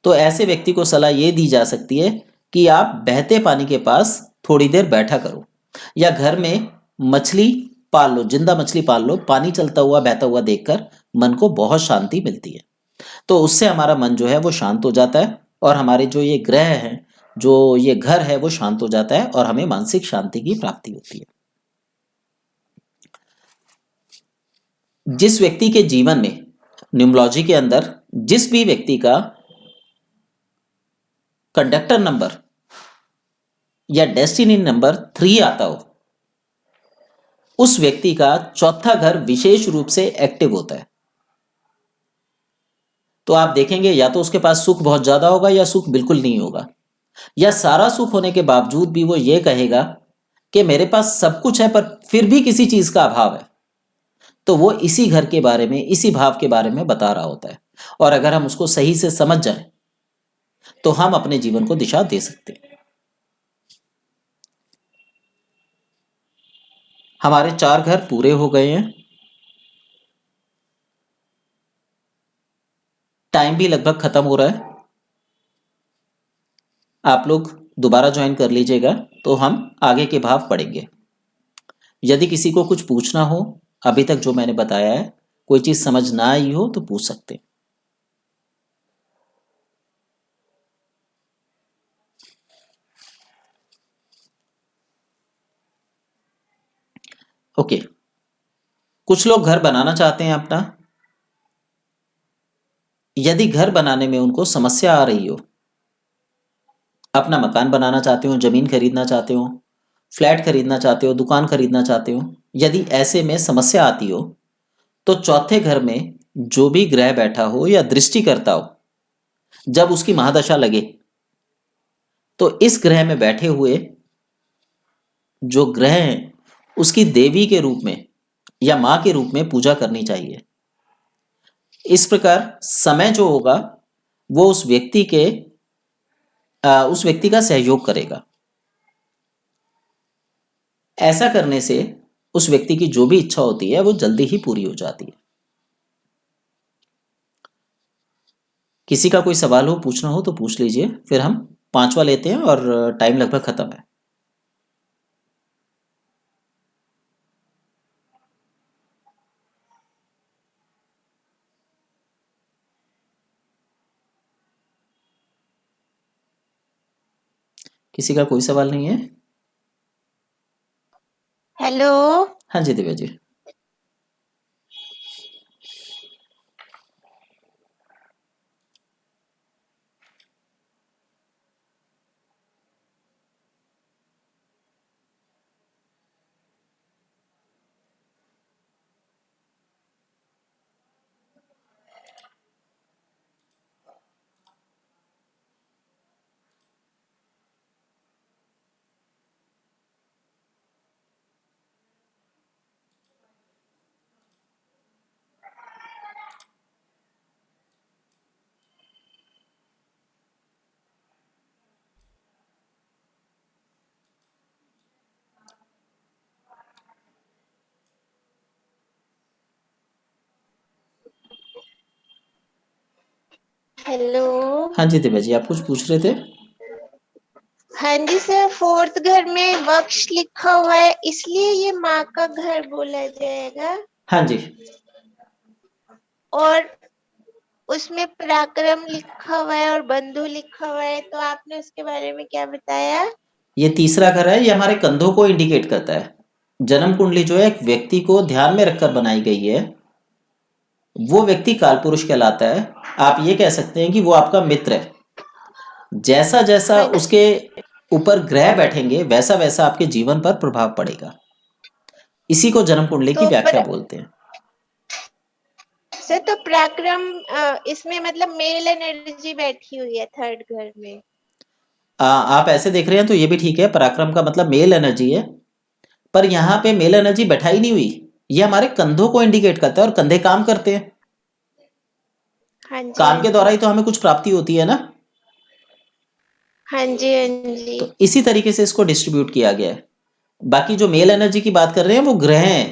तो ऐसे व्यक्ति को सलाह ये दी जा सकती है कि आप बहते पानी के पास थोड़ी देर बैठा करो या घर में मछली पाल लो, जिंदा मछली पाल लो। पानी चलता हुआ बहता हुआ देखकर मन को बहुत शांति मिलती है। तो उससे हमारा मन जो है वो शांत हो जाता है और हमारे जो ये ग्रह हैं, जो ये घर है, वो शांत हो जाता है और हमें मानसिक शांति की प्राप्ति होती है। जिस व्यक्ति के जीवन में न्यूमरोलॉजी के अंदर जिस भी व्यक्ति का कंडक्टर नंबर या डेस्टिनी नंबर 3 आता हो, उस व्यक्ति का चौथा घर विशेष रूप से एक्टिव होता है। तो आप देखेंगे या तो उसके पास सुख बहुत ज्यादा होगा या सुख बिल्कुल नहीं होगा, या सारा सुख होने के बावजूद भी वो ये कहेगा कि मेरे पास सब कुछ है पर फिर भी किसी चीज का अभाव है। तो वो इसी घर के बारे में, इसी भाव के बारे में बता रहा होता है। और अगर हम उसको सही से समझ जाएं तो हम अपने जीवन को दिशा दे सकते हैं। हमारे 4 घर पूरे हो गए हैं। टाइम भी लगभग खत्म हो रहा है। आप लोग दोबारा ज्वाइन कर लीजिएगा तो हम आगे के भाव पढ़ेंगे। यदि किसी को कुछ पूछना हो, अभी तक जो मैंने बताया है, कोई चीज समझ ना आई हो तो पूछ सकते हैं। ओके, कुछ लोग घर बनाना चाहते हैं अपना। यदि घर बनाने में उनको समस्या आ रही हो, अपना मकान बनाना चाहते हो, जमीन खरीदना चाहते हो, फ्लैट खरीदना चाहते हो, दुकान खरीदना चाहते हो, यदि ऐसे में समस्या आती हो तो चौथे घर में जो भी ग्रह बैठा हो या दृष्टि करता हो, जब उसकी महादशा लगे तो इस ग्रह में बैठे हुए जो ग्रह हैं उसकी देवी के रूप में या मां के रूप में पूजा करनी चाहिए। इस प्रकार समय जो होगा वो उस व्यक्ति का सहयोग करेगा। ऐसा करने से उस व्यक्ति की जो भी इच्छा होती है वो जल्दी ही पूरी हो जाती है। किसी का कोई सवाल हो, पूछना हो तो पूछ लीजिए, फिर हम 5वां लेते हैं और टाइम लगभग खत्म है। किसी का कोई सवाल नहीं है? हेलो। हाँ जी दिव्या जी। हेलो। हाँ जी दिव्या जी, आप कुछ पूछ रहे थे? हाँ जी सर, 4th घर में वक्ष लिखा हुआ है, इसलिए ये माँ का घर बोला जाएगा। हाँ जी। और उसमें पराक्रम लिखा हुआ है और बंधु लिखा हुआ है, तो आपने उसके बारे में क्या बताया? ये तीसरा घर है, ये हमारे कंधों को इंडिकेट करता है। जन्म कुंडली जो है एक व्यक्ति को ध्यान में रखकर बनाई गई है, वो व्यक्ति कालपुरुष कहलाता है। आप ये कह सकते हैं कि वो आपका मित्र है। जैसा जैसा हाँ जी। उसके ऊपर ग्रह बैठेंगे वैसा वैसा आपके जीवन पर प्रभाव पड़ेगा। इसी को जन्म कुंडली की तो व्याख्या बोलते हैं। सर, तो पराक्रम इसमें मतलब मेल एनर्जी बैठी हुई है 3rd घर में। आप ऐसे देख रहे हैं तो ये भी ठीक है, पराक्रम का मतलब मेल एनर्जी है, पर यहाँ पे मेल एनर्जी बैठाई नहीं हुई। ये हमारे कंधों को इंडिकेट करता है और कंधे काम करते हैं। हाँ जी, काम हाँ के द्वारा जी। ही तो हमें कुछ प्राप्ति होती है ना। हाँ जी, हाँ जी। तो इसी तरीके से इसको डिस्ट्रीब्यूट किया गया है। बाकी जो मेल एनर्जी की बात कर रहे हैं वो ग्रह हैं।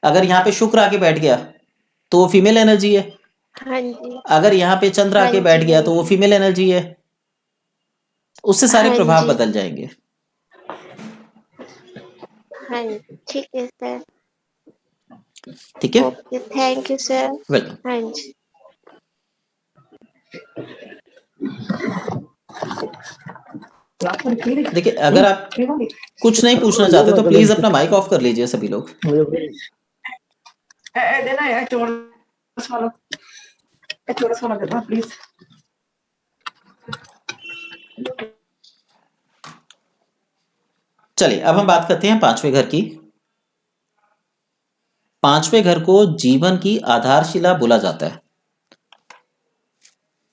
अगर यहाँ पे शुक्र आके बैठ गया तो वो फीमेल एनर्जी है। हाँ जी, अगर यहाँ पे चंद्र हाँ आके बैठ जी, गया हाँ तो वो जी। फीमेल एनर्जी है। उससे सारे हाँ प्रभाव जी, बदल जाएंगे। हाँ जी, ठीक है सर। ठीक है, okay, thank you sir. Welcome. हाँ जी। देखिए, अगर आप कुछ नहीं पूछना चाहते तो प्लीज अपना माइक ऑफ कर लीजिए सभी लोग। देना यार, चौरस वाला देना प्लीज। चलिए अब हम बात करते हैं 5वें घर की। 5वें घर को जीवन की आधारशिला बोला जाता है।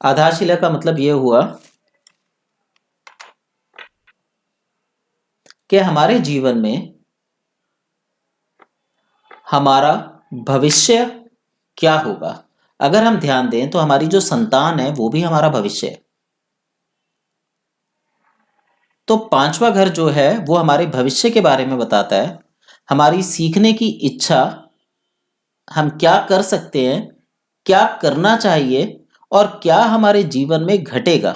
आधारशिला का मतलब यह हुआ कि हमारे जीवन में हमारा भविष्य क्या होगा? अगर हम ध्यान दें तो हमारी जो संतान है वो भी हमारा भविष्य है। तो पांचवा घर जो है वो हमारे भविष्य के बारे में बताता है, हमारी सीखने की इच्छा, हम क्या कर सकते हैं, क्या करना चाहिए और क्या हमारे जीवन में घटेगा,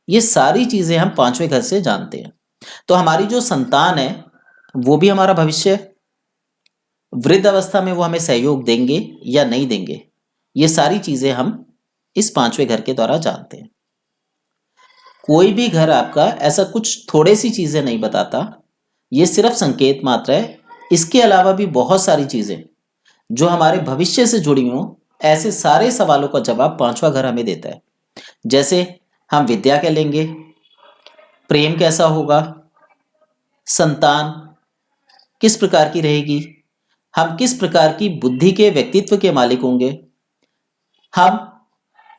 ये सारी चीजें हम पांचवें घर से जानते हैं। तो हमारी जो संतान है वो भी हमारा भविष्य है। वृद्ध अवस्था में वो हमें सहयोग देंगे या नहीं देंगे, ये सारी चीजें हम इस पांचवें घर के द्वारा जानते हैं। कोई भी घर आपका ऐसा कुछ थोड़े सी चीजें नहीं बताता, ये सिर्फ संकेत मात्र है। इसके अलावा भी बहुत सारी चीजें जो हमारे भविष्य से जुड़ी हों, ऐसे सारे सवालों का जवाब पांचवा घर हमें देता है। जैसे हम विद्या क्या लेंगे, प्रेम कैसा होगा, संतान किस प्रकार की रहेगी, हम किस प्रकार की बुद्धि के व्यक्तित्व के मालिक होंगे, हम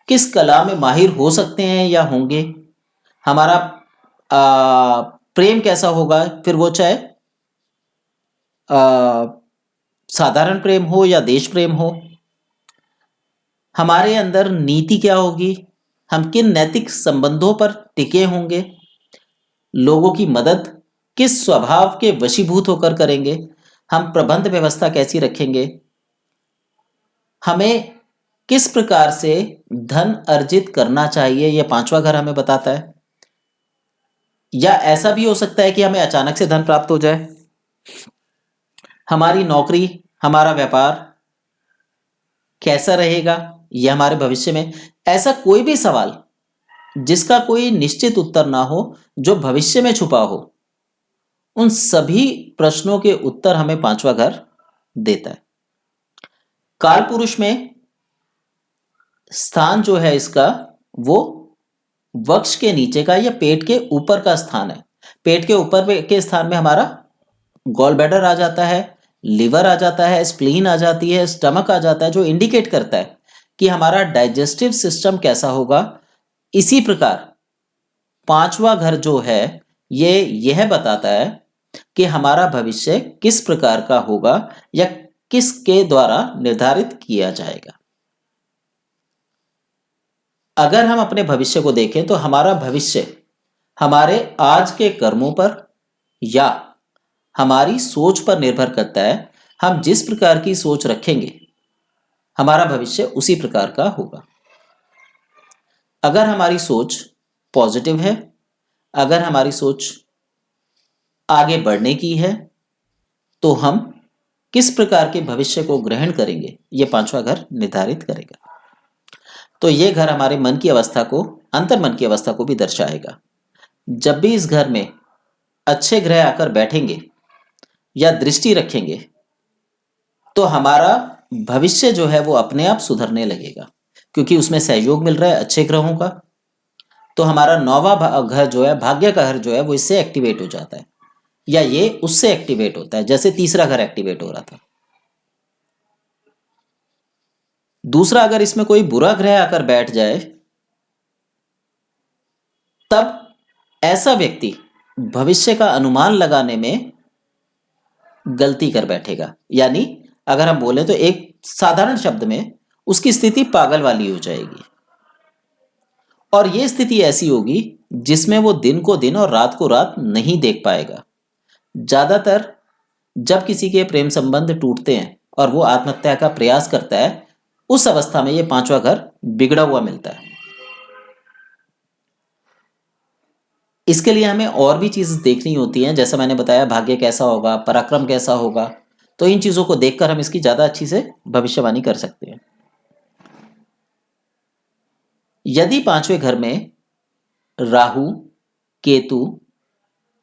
किस कला में माहिर हो सकते हैं या होंगे, हमारा प्रेम कैसा होगा, फिर वो चाहे साधारण प्रेम हो या देश प्रेम हो, हमारे अंदर नीति क्या होगी, हम किन नैतिक संबंधों पर टिके होंगे, लोगों की मदद किस स्वभाव के वशीभूत होकर करेंगे, हम प्रबंध व्यवस्था कैसी रखेंगे, हमें किस प्रकार से धन अर्जित करना चाहिए, यह पांचवा घर हमें बताता है। या ऐसा भी हो सकता है कि हमें अचानक से धन प्राप्त हो जाए, हमारी नौकरी, हमारा व्यापार कैसा रहेगा, यह हमारे भविष्य में। ऐसा कोई भी सवाल जिसका कोई निश्चित उत्तर ना हो, जो भविष्य में छुपा हो, उन सभी प्रश्नों के उत्तर हमें पांचवा घर देता है। काल पुरुष में स्थान जो है इसका, वो वक्ष के नीचे का या पेट के ऊपर का स्थान है। पेट के ऊपर के स्थान में हमारा गॉल ब्लैडर आ जाता है, लिवर आ जाता है, स्प्लीन आ जाती है, स्टमक आ जाता है, जो इंडिकेट करता है कि हमारा डाइजेस्टिव सिस्टम कैसा होगा। इसी प्रकार पांचवा घर जो है यह बताता है कि हमारा भविष्य किस प्रकार का होगा या किसके द्वारा निर्धारित किया जाएगा। अगर हम अपने भविष्य को देखें तो हमारा भविष्य हमारे आज के कर्मों पर या हमारी सोच पर निर्भर करता है। हम जिस प्रकार की सोच रखेंगे, हमारा भविष्य उसी प्रकार का होगा। अगर हमारी सोच पॉजिटिव है, अगर हमारी सोच आगे बढ़ने की है, तो हम किस प्रकार के भविष्य को ग्रहण करेंगे, यह पांचवा घर निर्धारित करेगा। तो यह घर हमारे मन की अवस्था को, अंतर्मन की अवस्था को भी दर्शाएगा। जब भी इस घर में अच्छे ग्रह आकर बैठेंगे या दृष्टि रखेंगे, तो हमारा भविष्य जो है वो अपने आप सुधरने लगेगा, क्योंकि उसमें सहयोग मिल रहा है अच्छे ग्रहों का। तो हमारा नौवां घर जो है, भाग्य का घर जो है, वो इससे एक्टिवेट हो जाता है, या ये उससे एक्टिवेट होता है, जैसे तीसरा घर एक्टिवेट हो रहा था। दूसरा, अगर इसमें कोई बुरा ग्रह आकर बैठ जाए, तब ऐसा व्यक्ति भविष्य का अनुमान लगाने में गलती कर बैठेगा। यानी अगर हम बोले तो एक साधारण शब्द में, उसकी स्थिति पागल वाली हो जाएगी। और यह स्थिति ऐसी होगी जिसमें वो दिन को दिन और रात को रात नहीं देख पाएगा। ज्यादातर जब किसी के प्रेम संबंध टूटते हैं और वो आत्महत्या का प्रयास करता है, उस अवस्था में यह पांचवा घर बिगड़ा हुआ मिलता है। इसके लिए हमें और भी चीजें देखनी होती हैं, जैसा मैंने बताया, भाग्य कैसा होगा, पराक्रम कैसा होगा। तो इन चीजों को देखकर हम इसकी ज्यादा अच्छी से भविष्यवाणी कर सकते हैं। यदि पांचवें घर में राहु, केतु,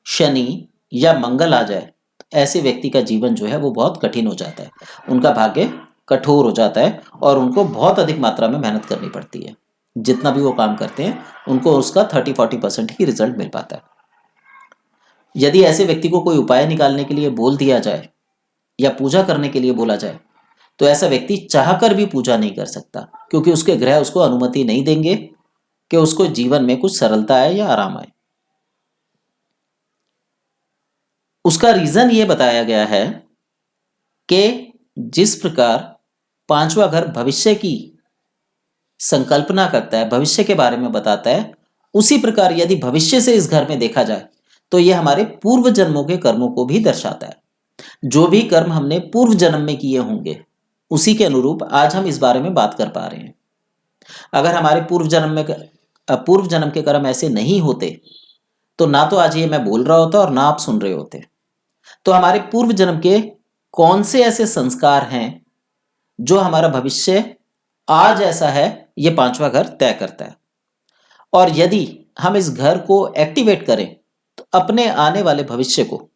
शनि या मंगल आ जाए, तो ऐसे व्यक्ति का जीवन जो है वो बहुत कठिन हो जाता है, उनका भाग्य कठोर हो जाता है और उनको बहुत अधिक मात्रा में मेहनत करनी पड़ती है। जितना भी वो काम करते हैं, उनको उसका 30-40% ही रिजल्ट मिल पाता है। यदि ऐसे व्यक्ति को कोई उपाय निकालने के लिए बोल दिया जाए या पूजा करने के लिए बोला जाए, तो ऐसा व्यक्ति चाहकर भी पूजा नहीं कर सकता, क्योंकि उसके ग्रह उसको अनुमति नहीं देंगे कि उसको जीवन में कुछ सरलता आए या आराम आए। उसका रीजन ये बताया गया है कि जिस प्रकार पांचवा घर भविष्य की संकल्पना करता है, भविष्य के बारे में बताता है, उसी प्रकार यदि भविष्य से इस घर में देखा जाए तो यह हमारे पूर्व जन्मों के कर्मों को भी दर्शाता है। जो भी कर्म हमने पूर्व जन्म में किए होंगे उसी के अनुरूप आज हम इस बारे में बात कर पा रहे हैं। अगर हमारे पूर्व जन्म के कर्म ऐसे नहीं होते तो ना तो आज ये मैं बोल रहा होता और ना आप सुन रहे होते। तो हमारे पूर्व जन्म के कौन से ऐसे संस्कार हैं जो हमारा भविष्य आज ऐसा है, ये पांचवा घर तय करता है। और यदि हम इस घर को एक्टिवेट करें तो अपने आने वाले भविष्य को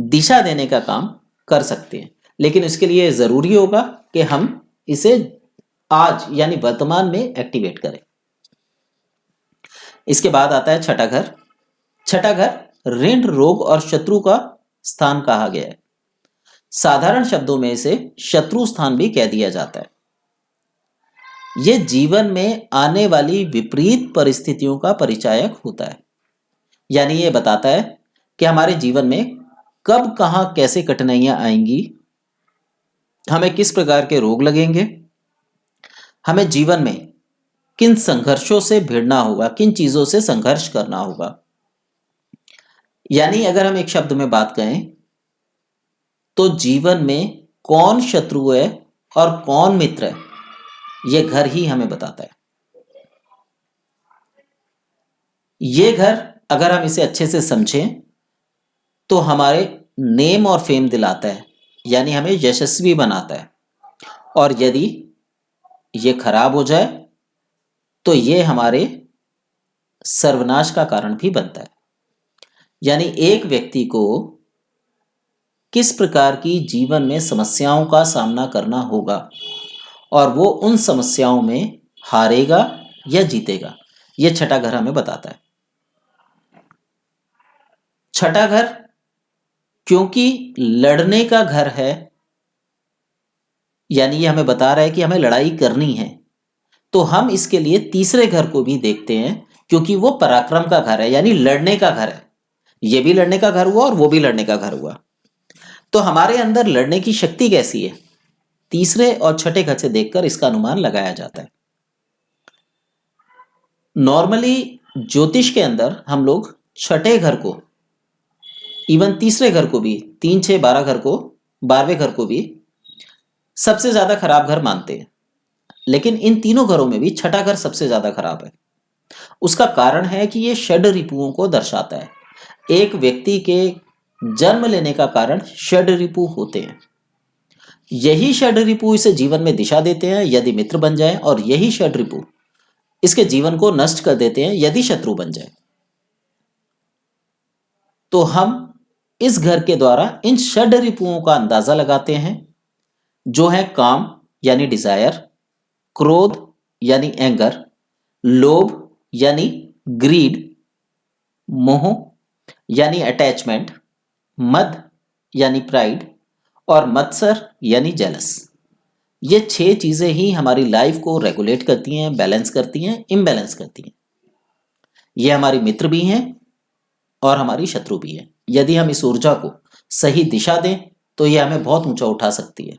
दिशा देने का काम कर सकते हैं, लेकिन इसके लिए जरूरी होगा कि हम इसे आज यानी वर्तमान में एक्टिवेट करें। इसके बाद आता है छठा घर। छठा घर ऋण, रोग और शत्रु का स्थान कहा गया है। साधारण शब्दों में इसे शत्रु स्थान भी कह दिया जाता है। यह जीवन में आने वाली विपरीत परिस्थितियों का परिचायक होता है, यानी यह बताता है कि हमारे जीवन में कब कहां कैसे कठिनाइयां आएंगी, हमें किस प्रकार के रोग लगेंगे, हमें जीवन में किन संघर्षों से भिड़ना होगा, किन चीजों से संघर्ष करना होगा। यानी अगर हम एक शब्द में बात करें तो जीवन में कौन शत्रु है और कौन मित्र है, यह घर ही हमें बताता है। यह घर अगर हम इसे अच्छे से समझें तो हमारे नेम और फेम दिलाता है, यानी हमें यशस्वी बनाता है। और यदि यह खराब हो जाए तो यह हमारे सर्वनाश का कारण भी बनता है। यानी एक व्यक्ति को किस प्रकार की जीवन में समस्याओं का सामना करना होगा और वो उन समस्याओं में हारेगा या जीतेगा, यह छठा घर हमें बताता है। छठा घर क्योंकि लड़ने का घर है, यानी ये हमें बता रहा है कि हमें लड़ाई करनी है, तो हम इसके लिए तीसरे घर को भी देखते हैं क्योंकि वो पराक्रम का घर है, यानी लड़ने का घर है। ये भी लड़ने का घर हुआ और वो भी लड़ने का घर हुआ। तो हमारे अंदर लड़ने की शक्ति कैसी है, तीसरे और छठे घर से देखकर इसका अनुमान लगाया जाता है। नॉर्मली ज्योतिष के अंदर हम लोग छठे घर को, इवन तीसरे घर को भी, 3, 6, 12 घर को, 12वें घर को भी सबसे ज्यादा खराब घर मानते हैं। लेकिन इन तीनों घरों में भी छठा घर सबसे ज्यादा खराब है। उसका कारण है कि ये षड रिपुओं को दर्शाता है। एक व्यक्ति के जन्म लेने का कारण षड रिपु होते हैं। यही षड रिपु इसे जीवन में दिशा देते हैं यदि मित्र बन जाए, और यही षड रिपु इसके जीवन को नष्ट कर देते हैं यदि शत्रु बन जाए। तो हम इस घर के द्वारा इन षड रिपुओं का अंदाजा लगाते हैं, जो है काम यानी डिजायर, क्रोध यानी एंगर, लोभ यानी ग्रीड, मोह यानी अटैचमेंट, मद यानी प्राइड, और मत्सर यानी जेलस। ये 6 चीजें ही हमारी लाइफ को रेगुलेट करती हैं, बैलेंस करती हैं, इम्बैलेंस करती हैं। ये हमारी मित्र भी हैं और हमारी शत्रु भी हैं। यदि हम इस ऊर्जा को सही दिशा दें तो ये हमें बहुत ऊंचा उठा सकती है,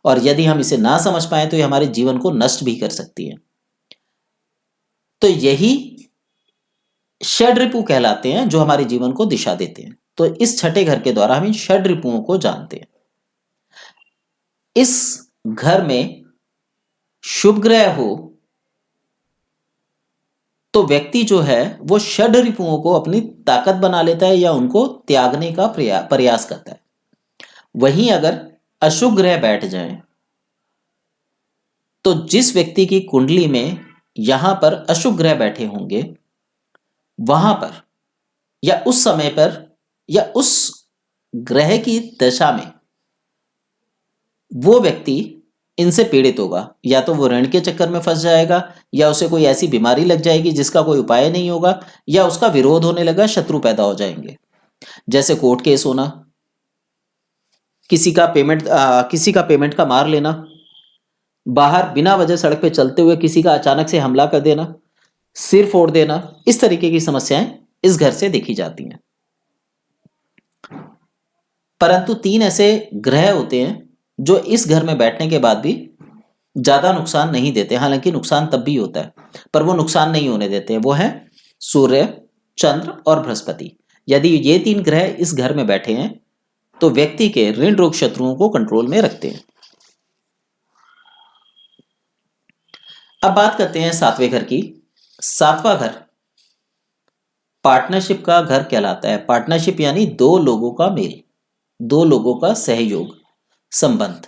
और यदि हम इसे ना समझ पाए तो ये हमारे जीवन को नष्ट भी कर सकती है। तो यही षड रिपु कहलाते हैं जो हमारे जीवन को दिशा देते हैं। तो इस छठे घर के द्वारा हम इन षड रिपुओं को जानते हैं। इस घर में शुभ ग्रह हो तो व्यक्ति जो है वो षड रिपुओं को अपनी ताकत बना लेता है या उनको त्यागने का प्रयास करता है। वहीं अगर अशुभ ग्रह बैठ जाएं तो जिस व्यक्ति की कुंडली में यहां पर अशुभ ग्रह बैठे होंगे, वहां पर या उस समय पर या उस ग्रह की दशा में वो व्यक्ति इनसे पीड़ित होगा। या तो वो ऋण के चक्कर में फंस जाएगा, या उसे कोई ऐसी बीमारी लग जाएगी जिसका कोई उपाय नहीं होगा, या उसका विरोध होने लगा, शत्रु पैदा हो जाएंगे। जैसे कोर्ट केस होना, किसी का पेमेंट का मार लेना, बाहर बिना वजह सड़क पे चलते हुए किसी का अचानक से हमला कर देना, सिर फोड़ देना, इस तरीके की समस्याएं इस घर से देखी जाती हैं। परंतु 3 ऐसे ग्रह होते हैं जो इस घर में बैठने के बाद भी ज्यादा नुकसान नहीं देते, हालांकि नुकसान तब भी होता है पर वो नुकसान नहीं होने देते। वो है सूर्य, चंद्र और बृहस्पति। यदि ये 3 ग्रह इस घर में बैठे हैं तो व्यक्ति के ऋण रोग शत्रुओं को कंट्रोल में रखते हैं। अब बात करते हैं 7वें घर की। 7वां घर पार्टनरशिप का घर कहलाता है। पार्टनरशिप यानी 2 लोगों का मेल, 2 लोगों का सहयोग, संबंध।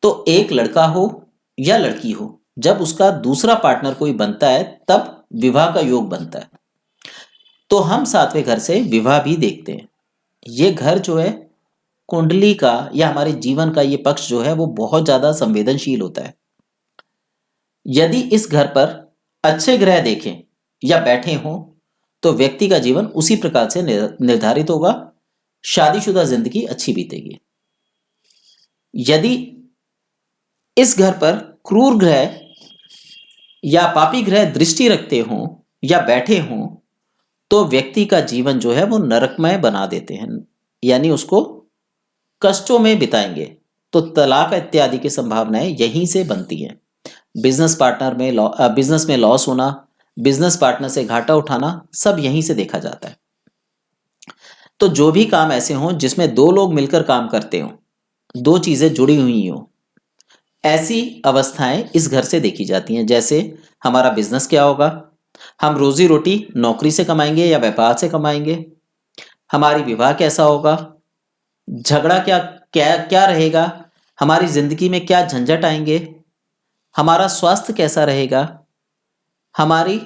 तो एक लड़का हो या लड़की हो, जब उसका दूसरा पार्टनर कोई बनता है तब विवाह का योग बनता है। तो हम 7वें घर से विवाह भी देखते हैं। ये घर जो है कुंडली का या हमारे जीवन का ये पक्ष जो है वो बहुत ज्यादा संवेदनशील होता है। यदि इस घर पर अच्छे ग्रह देखें या बैठे हों तो व्यक्ति का जीवन उसी प्रकार से निर्धारित होगा, शादीशुदा जिंदगी अच्छी बीतेगी। यदि इस घर पर क्रूर ग्रह या पापी ग्रह दृष्टि रखते हों या बैठे हों तो व्यक्ति का जीवन जो है वो नरकमय बना देते हैं, यानी उसको कष्टों में बिताएंगे। तो तलाक इत्यादि की संभावनाएं यहीं से बनती हैं। बिजनेस में लॉस होना, बिजनेस पार्टनर से घाटा उठाना, सब यहीं से देखा जाता है। तो जो भी काम ऐसे हों जिसमें 2 लोग मिलकर काम करते हों, 2 चीजें जुड़ी हुई हों, ऐसी अवस्थाएं इस घर से देखी जाती हैं। जैसे हमारा बिजनेस क्या होगा, हम रोजी रोटी नौकरी से कमाएंगे या व्यापार से कमाएंगे, हमारी विवाह कैसा होगा, झगड़ा क्या क्या क्या रहेगा, हमारी जिंदगी में क्या झंझट आएंगे, हमारा स्वास्थ्य कैसा रहेगा, हमारी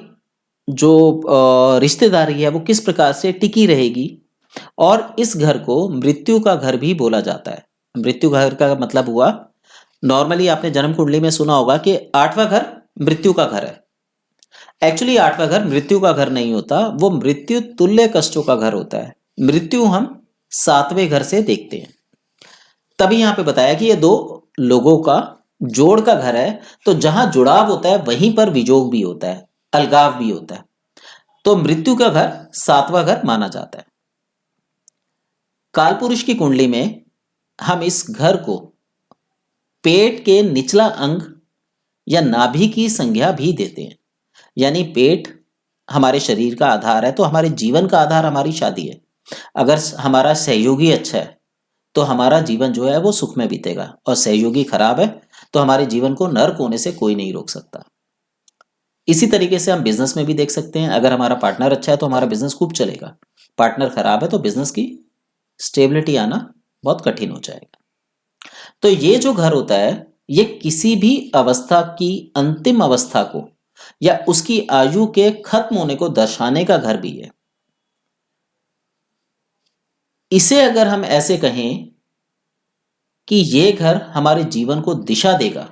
जो रिश्तेदारी है वो किस प्रकार से टिकी रहेगी। और इस घर को मृत्यु का घर भी बोला जाता है। मृत्यु घर का मतलब हुआ, नॉर्मली आपने जन्म कुंडली में सुना होगा कि 8वां घर मृत्यु का घर है। एक्चुअली 8वां घर मृत्यु का घर नहीं होता, वो मृत्यु तुल्य कष्टों का घर होता है। मृत्यु हम 7वें घर से देखते हैं। तभी यहां पे बताया कि ये 2 लोगों का जोड़ का घर है, तो जहां जुड़ाव होता है वहीं पर विजोग भी होता है, अलगाव भी होता है। तो मृत्यु का घर 7वां घर माना जाता है। कालपुरुष की कुंडली में हम इस घर को पेट के निचला अंग या नाभि की संज्ञा भी देते हैं। यानी पेट हमारे शरीर का आधार है, तो हमारे जीवन का आधार हमारी शादी है। अगर हमारा सहयोगी अच्छा है तो हमारा जीवन जो है वो सुख में बीतेगा, और सहयोगी खराब है तो हमारे जीवन को नर्क होने से कोई नहीं रोक सकता। इसी तरीके से हम बिजनेस में भी देख सकते हैं। अगर हमारा पार्टनर अच्छा है तो हमारा बिजनेस खूब चलेगा, पार्टनर खराब है तो बिजनेस की स्टेबिलिटी आना बहुत कठिन हो जाएगा। तो ये जो घर होता है ये किसी भी अवस्था की अंतिम अवस्था को या उसकी आयु के खत्म होने को दर्शाने का घर भी है। इसे अगर हम ऐसे कहें कि ये घर हमारे जीवन को दिशा देगा,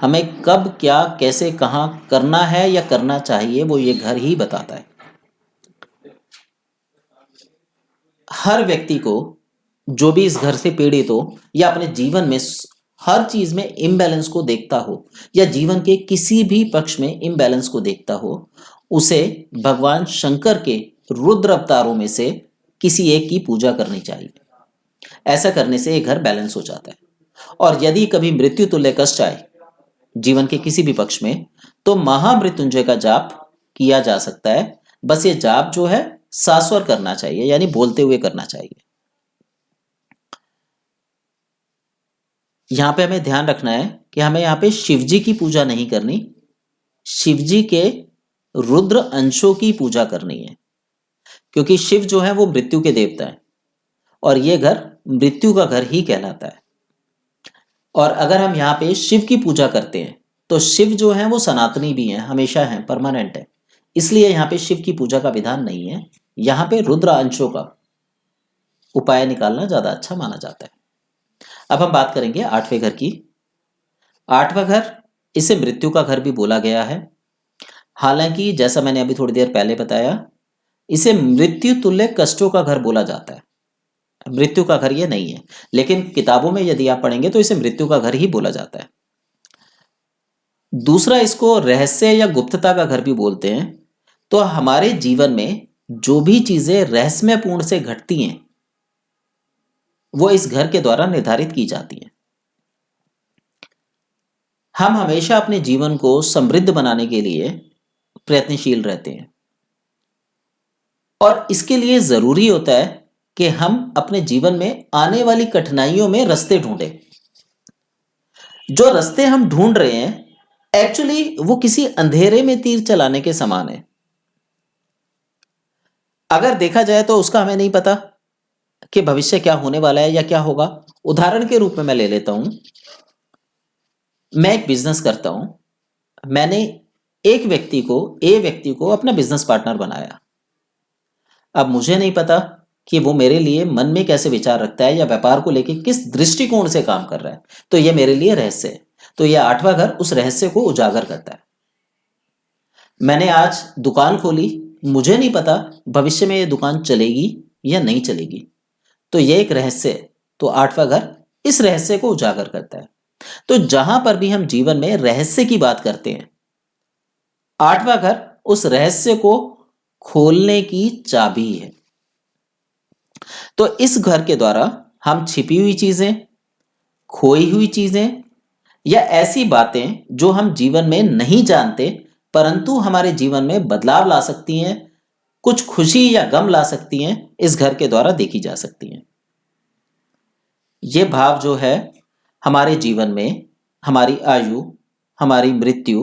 हमें कब क्या कैसे कहां करना है या करना चाहिए, वो ये घर ही बताता है। हर व्यक्ति को जो भी इस घर से पीड़ित हो या अपने जीवन में हर चीज में इम्बैलेंस को देखता हो या जीवन के किसी भी पक्ष में इम्बैलेंस को देखता हो, उसे भगवान शंकर के रुद्र अवतारों में से किसी एक की पूजा करनी चाहिए। ऐसा करने से ये घर बैलेंस हो जाता है। और यदि कभी मृत्यु तुल्य कष्ट आए जीवन के किसी भी पक्ष में तो महामृत्युंजय का जाप किया जा सकता है। बस ये जाप जो है सास्वर करना चाहिए, यानी बोलते हुए करना चाहिए। यहां पे हमें ध्यान रखना है कि हमें यहाँ पे शिवजी की पूजा नहीं करनी, शिवजी के रुद्र अंशों की पूजा करनी है, क्योंकि शिव जो है वो मृत्यु के देवता है और ये घर मृत्यु का घर ही कहलाता है। और अगर हम यहाँ पे शिव की पूजा करते हैं तो शिव जो है वो सनातनी भी हैं, हमेशा हैं, परमानेंट है, इसलिए यहाँ पे शिव की पूजा का विधान नहीं है। यहाँ पे रुद्र अंशों का उपाय निकालना ज्यादा अच्छा माना जाता है। अब हम बात करेंगे 8वें घर की। 8वां घर, इसे मृत्यु का घर भी बोला गया है। हालांकि जैसा मैंने अभी थोड़ी देर पहले बताया, इसे मृत्यु तुल्य कष्टों का घर बोला जाता है। मृत्यु का घर ये नहीं है, लेकिन किताबों में यदि आप पढ़ेंगे तो इसे मृत्यु का घर ही बोला जाता है। दूसरा, इसको रहस्य या गुप्तता का घर भी बोलते हैं। तो हमारे जीवन में जो भी चीजें रहस्यपूर्ण से घटती हैं वो इस घर के द्वारा निर्धारित की जाती हैं। हम हमेशा अपने जीवन को समृद्ध बनाने के लिए प्रयत्नशील रहते हैं और इसके लिए जरूरी होता है कि हम अपने जीवन में आने वाली कठिनाइयों में रास्ते ढूंढें। जो रास्ते हम ढूंढ रहे हैं एक्चुअली वो किसी अंधेरे में तीर चलाने के समान है। अगर देखा जाए तो उसका हमें नहीं पता कि भविष्य क्या होने वाला है या क्या होगा। उदाहरण के रूप में मैं ले लेता हूं, मैं एक बिजनेस करता हूं। मैंने ए व्यक्ति को अपना बिजनेस पार्टनर बनाया। अब मुझे नहीं पता कि वो मेरे लिए मन में कैसे विचार रखता है या व्यापार को लेकर किस दृष्टिकोण से काम कर रहा है, तो ये मेरे लिए रहस्य है। तो यह 8वां घर उस रहस्य को उजागर करता है। मैंने आज दुकान खोली, मुझे नहीं पता भविष्य में ये दुकान चलेगी या नहीं चलेगी, तो ये एक रहस्य है। तो 8वां घर इस रहस्य को उजागर करता है। तो जहां पर भी हम जीवन में रहस्य की बात करते हैं, 8वां घर उस रहस्य को खोलने की चाबी है। तो इस घर के द्वारा हम छिपी हुई चीजें, खोई हुई चीजें या ऐसी बातें जो हम जीवन में नहीं जानते परंतु हमारे जीवन में बदलाव ला सकती हैं, कुछ खुशी या गम ला सकती हैं, इस घर के द्वारा देखी जा सकती हैं। ये भाव जो है हमारे जीवन में हमारी आयु, हमारी मृत्यु,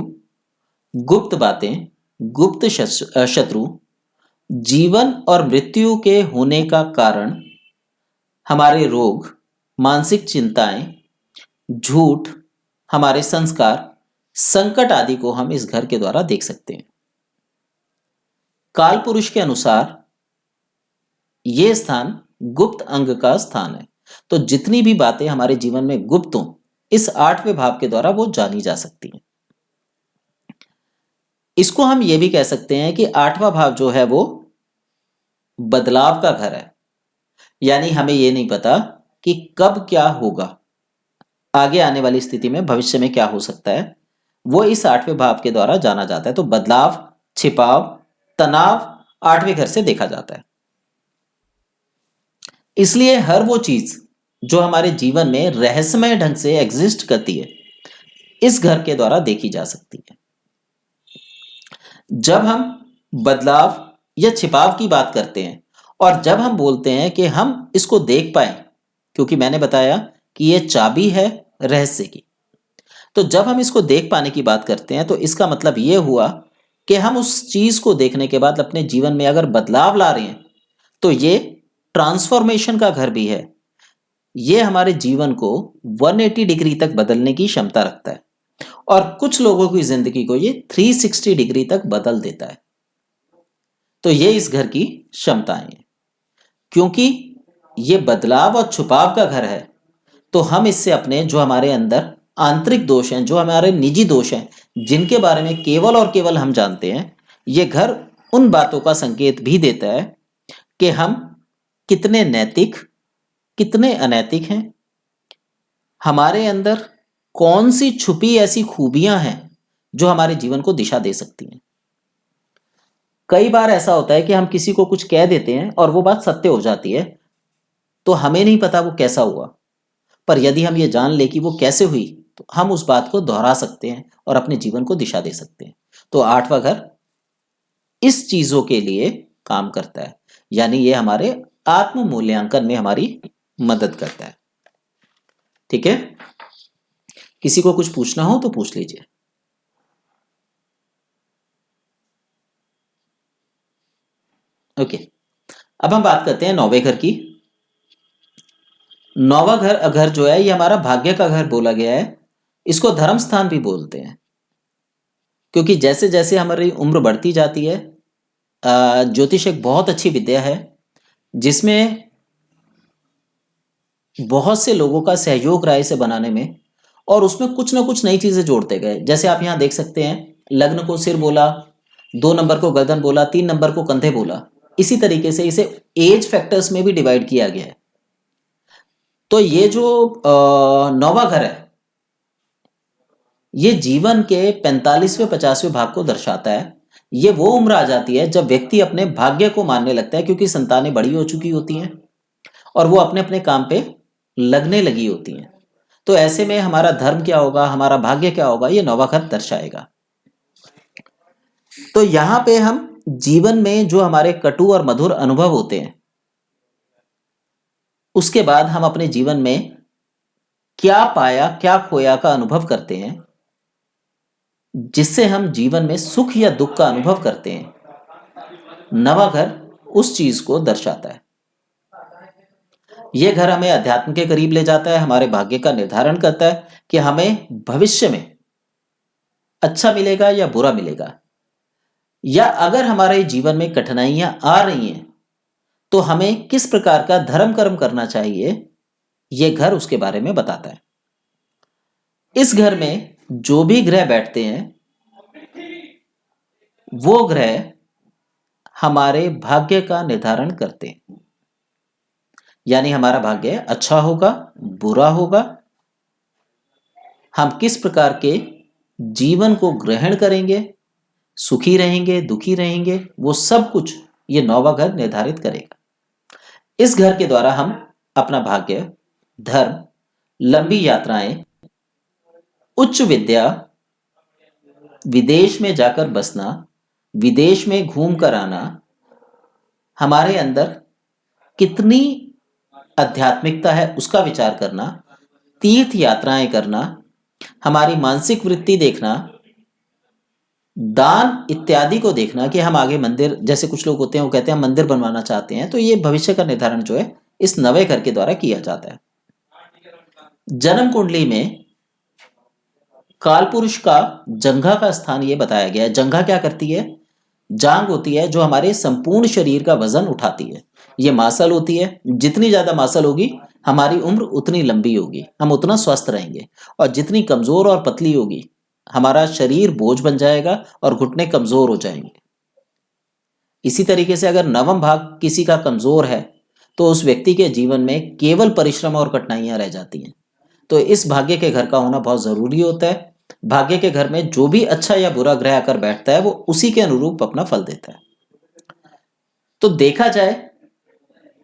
गुप्त बातें, गुप्त शत्रु, जीवन और मृत्यु के होने का कारण, हमारे रोग, मानसिक चिंताएं, झूठ, हमारे संस्कार, संकट आदि को हम इस घर के द्वारा देख सकते हैं। काल पुरुष के अनुसार यह स्थान गुप्त अंग का स्थान है। तो जितनी भी बातें हमारे जीवन में गुप्त हों, इस 8वें भाव के द्वारा वो जानी जा सकती हैं। इसको हम ये भी कह सकते हैं कि 8वां भाव जो है वो बदलाव का घर है। यानी हमें ये नहीं पता कि कब क्या होगा, आगे आने वाली स्थिति में भविष्य में क्या हो सकता है, वो इस 8वें भाव के द्वारा जाना जाता है। तो बदलाव, छिपाव, तनाव 8वें घर से देखा जाता है। इसलिए हर वो चीज जो हमारे जीवन में रहस्यमय ढंग से एग्जिस्ट करती है, इस घर के द्वारा देखी जा सकती है। जब हम बदलाव या छिपाव की बात करते हैं और जब हम बोलते हैं कि हम इसको देख पाए, क्योंकि मैंने बताया कि यह चाबी है रहस्य की, तो जब हम इसको देख पाने की बात करते हैं तो इसका मतलब यह हुआ कि हम उस चीज को देखने के बाद अपने जीवन में अगर बदलाव ला रहे हैं तो ये ट्रांसफॉर्मेशन का घर भी है। ये हमारे जीवन को 180 डिग्री तक बदलने की क्षमता रखता है और कुछ लोगों की जिंदगी को ये 360 डिग्री तक बदल देता है। तो ये इस घर की क्षमताएं हैं। क्योंकि ये बदलाव और छुपाव का घर है तो हम इससे अपने जो हमारे अंदर आंतरिक दोष हैं, जो हमारे निजी दोष हैं, जिनके बारे में केवल और केवल हम जानते हैं, ये घर उन बातों का संकेत भी देता है कि हम कितने नैतिक, कितने अनैतिक हैं, हमारे अंदर कौन सी छुपी ऐसी खूबियां हैं जो हमारे जीवन को दिशा दे सकती हैं। कई बार ऐसा होता है कि हम किसी को कुछ कह देते हैं और वो बात सत्य हो जाती है, तो हमें नहीं पता वो कैसा हुआ, पर यदि हम ये जान ले कि वो कैसे हुई तो हम उस बात को दोहरा सकते हैं और अपने जीवन को दिशा दे सकते हैं। तो 8वां घर इस चीजों के लिए काम करता है, यानी ये हमारे आत्म मूल्यांकन में हमारी मदद करता है। ठीक है, किसी को कुछ पूछना हो तो पूछ लीजिए। ओके, अब हम बात करते हैं 9वें घर की। 9वां घर जो है ये हमारा भाग्य का घर बोला गया है। इसको धर्म स्थान भी बोलते हैं, क्योंकि जैसे जैसे हमारी उम्र बढ़ती जाती है, ज्योतिष एक बहुत अच्छी विद्या है जिसमें बहुत से लोगों का सहयोग रहा इसे बनाने में, और उसमें कुछ ना कुछ नई चीजें जोड़ते गए। जैसे आप यहां देख सकते हैं, लग्न को सिर बोला, 2 नंबर को गर्दन बोला, 3 नंबर को कंधे बोला। इसी तरीके से इसे एज फैक्टर्स में भी डिवाइड किया गया है। तो ये जो 9वां घर है ये जीवन के 45वें 50वें भाग को दर्शाता है। ये वो उम्र आ जाती है जब व्यक्ति अपने भाग्य को मानने लगता है, क्योंकि संतानें बड़ी हो चुकी होती हैं और वो अपने अपने काम पे लगने लगी होती हैं। तो ऐसे में हमारा धर्म क्या होगा, हमारा भाग्य क्या होगा, ये नौवा घर दर्शाएगा। तो यहां पे हम जीवन में जो हमारे कटु और मधुर अनुभव होते हैं, उसके बाद हम अपने जीवन में क्या पाया क्या खोया का अनुभव करते हैं, जिससे हम जीवन में सुख या दुख का अनुभव करते हैं। नवा घर उस चीज को दर्शाता है। यह घर हमें अध्यात्म के करीब ले जाता है, हमारे भाग्य का निर्धारण करता है कि हमें भविष्य में अच्छा मिलेगा या बुरा मिलेगा, या अगर हमारे जीवन में कठिनाइयां आ रही हैं तो हमें किस प्रकार का धर्म कर्म करना चाहिए, यह घर उसके बारे में बताता है। इस घर में जो भी ग्रह बैठते हैं वो ग्रह हमारे भाग्य का निर्धारण करते हैं। यानी हमारा भाग्य अच्छा होगा, बुरा होगा, हम किस प्रकार के जीवन को ग्रहण करेंगे, सुखी रहेंगे, दुखी रहेंगे, वो सब कुछ ये नौवा घर निर्धारित करेगा। इस घर के द्वारा हम अपना भाग्य, धर्म, लंबी यात्राएं, उच्च विद्या, विदेश में जाकर बसना, विदेश में घूम कर आना, हमारे अंदर कितनी आध्यात्मिकता है उसका विचार करना, तीर्थ यात्राएं करना, हमारी मानसिक वृत्ति देखना, दान इत्यादि को देखना कि हम आगे मंदिर, जैसे कुछ लोग होते हैं वो कहते हैं हम मंदिर बनवाना चाहते हैं, तो ये भविष्य का निर्धारण जो है इस नवे घर के द्वारा किया जाता है। जन्म कुंडली में काल पुरुष का जंघा का स्थान ये बताया गया है। जंघा क्या करती है? जांग होती है जो हमारे संपूर्ण शरीर का वजन उठाती है। ये मासल होती है, जितनी ज्यादा मासल होगी हमारी उम्र उतनी लंबी होगी, हम उतना स्वस्थ रहेंगे, और जितनी कमजोर और पतली होगी हमारा शरीर बोझ बन जाएगा और घुटने कमजोर हो जाएंगे। इसी तरीके से अगर नवम भाग किसी का कमजोर है तो उस व्यक्ति के जीवन में केवल परिश्रम और कठिनाइयां रह जाती हैं। तो इस भाग्य के घर का होना बहुत जरूरी होता है। भाग्य के घर में जो भी अच्छा या बुरा ग्रह आकर बैठता है वो उसी के अनुरूप अपना फल देता है। तो देखा जाए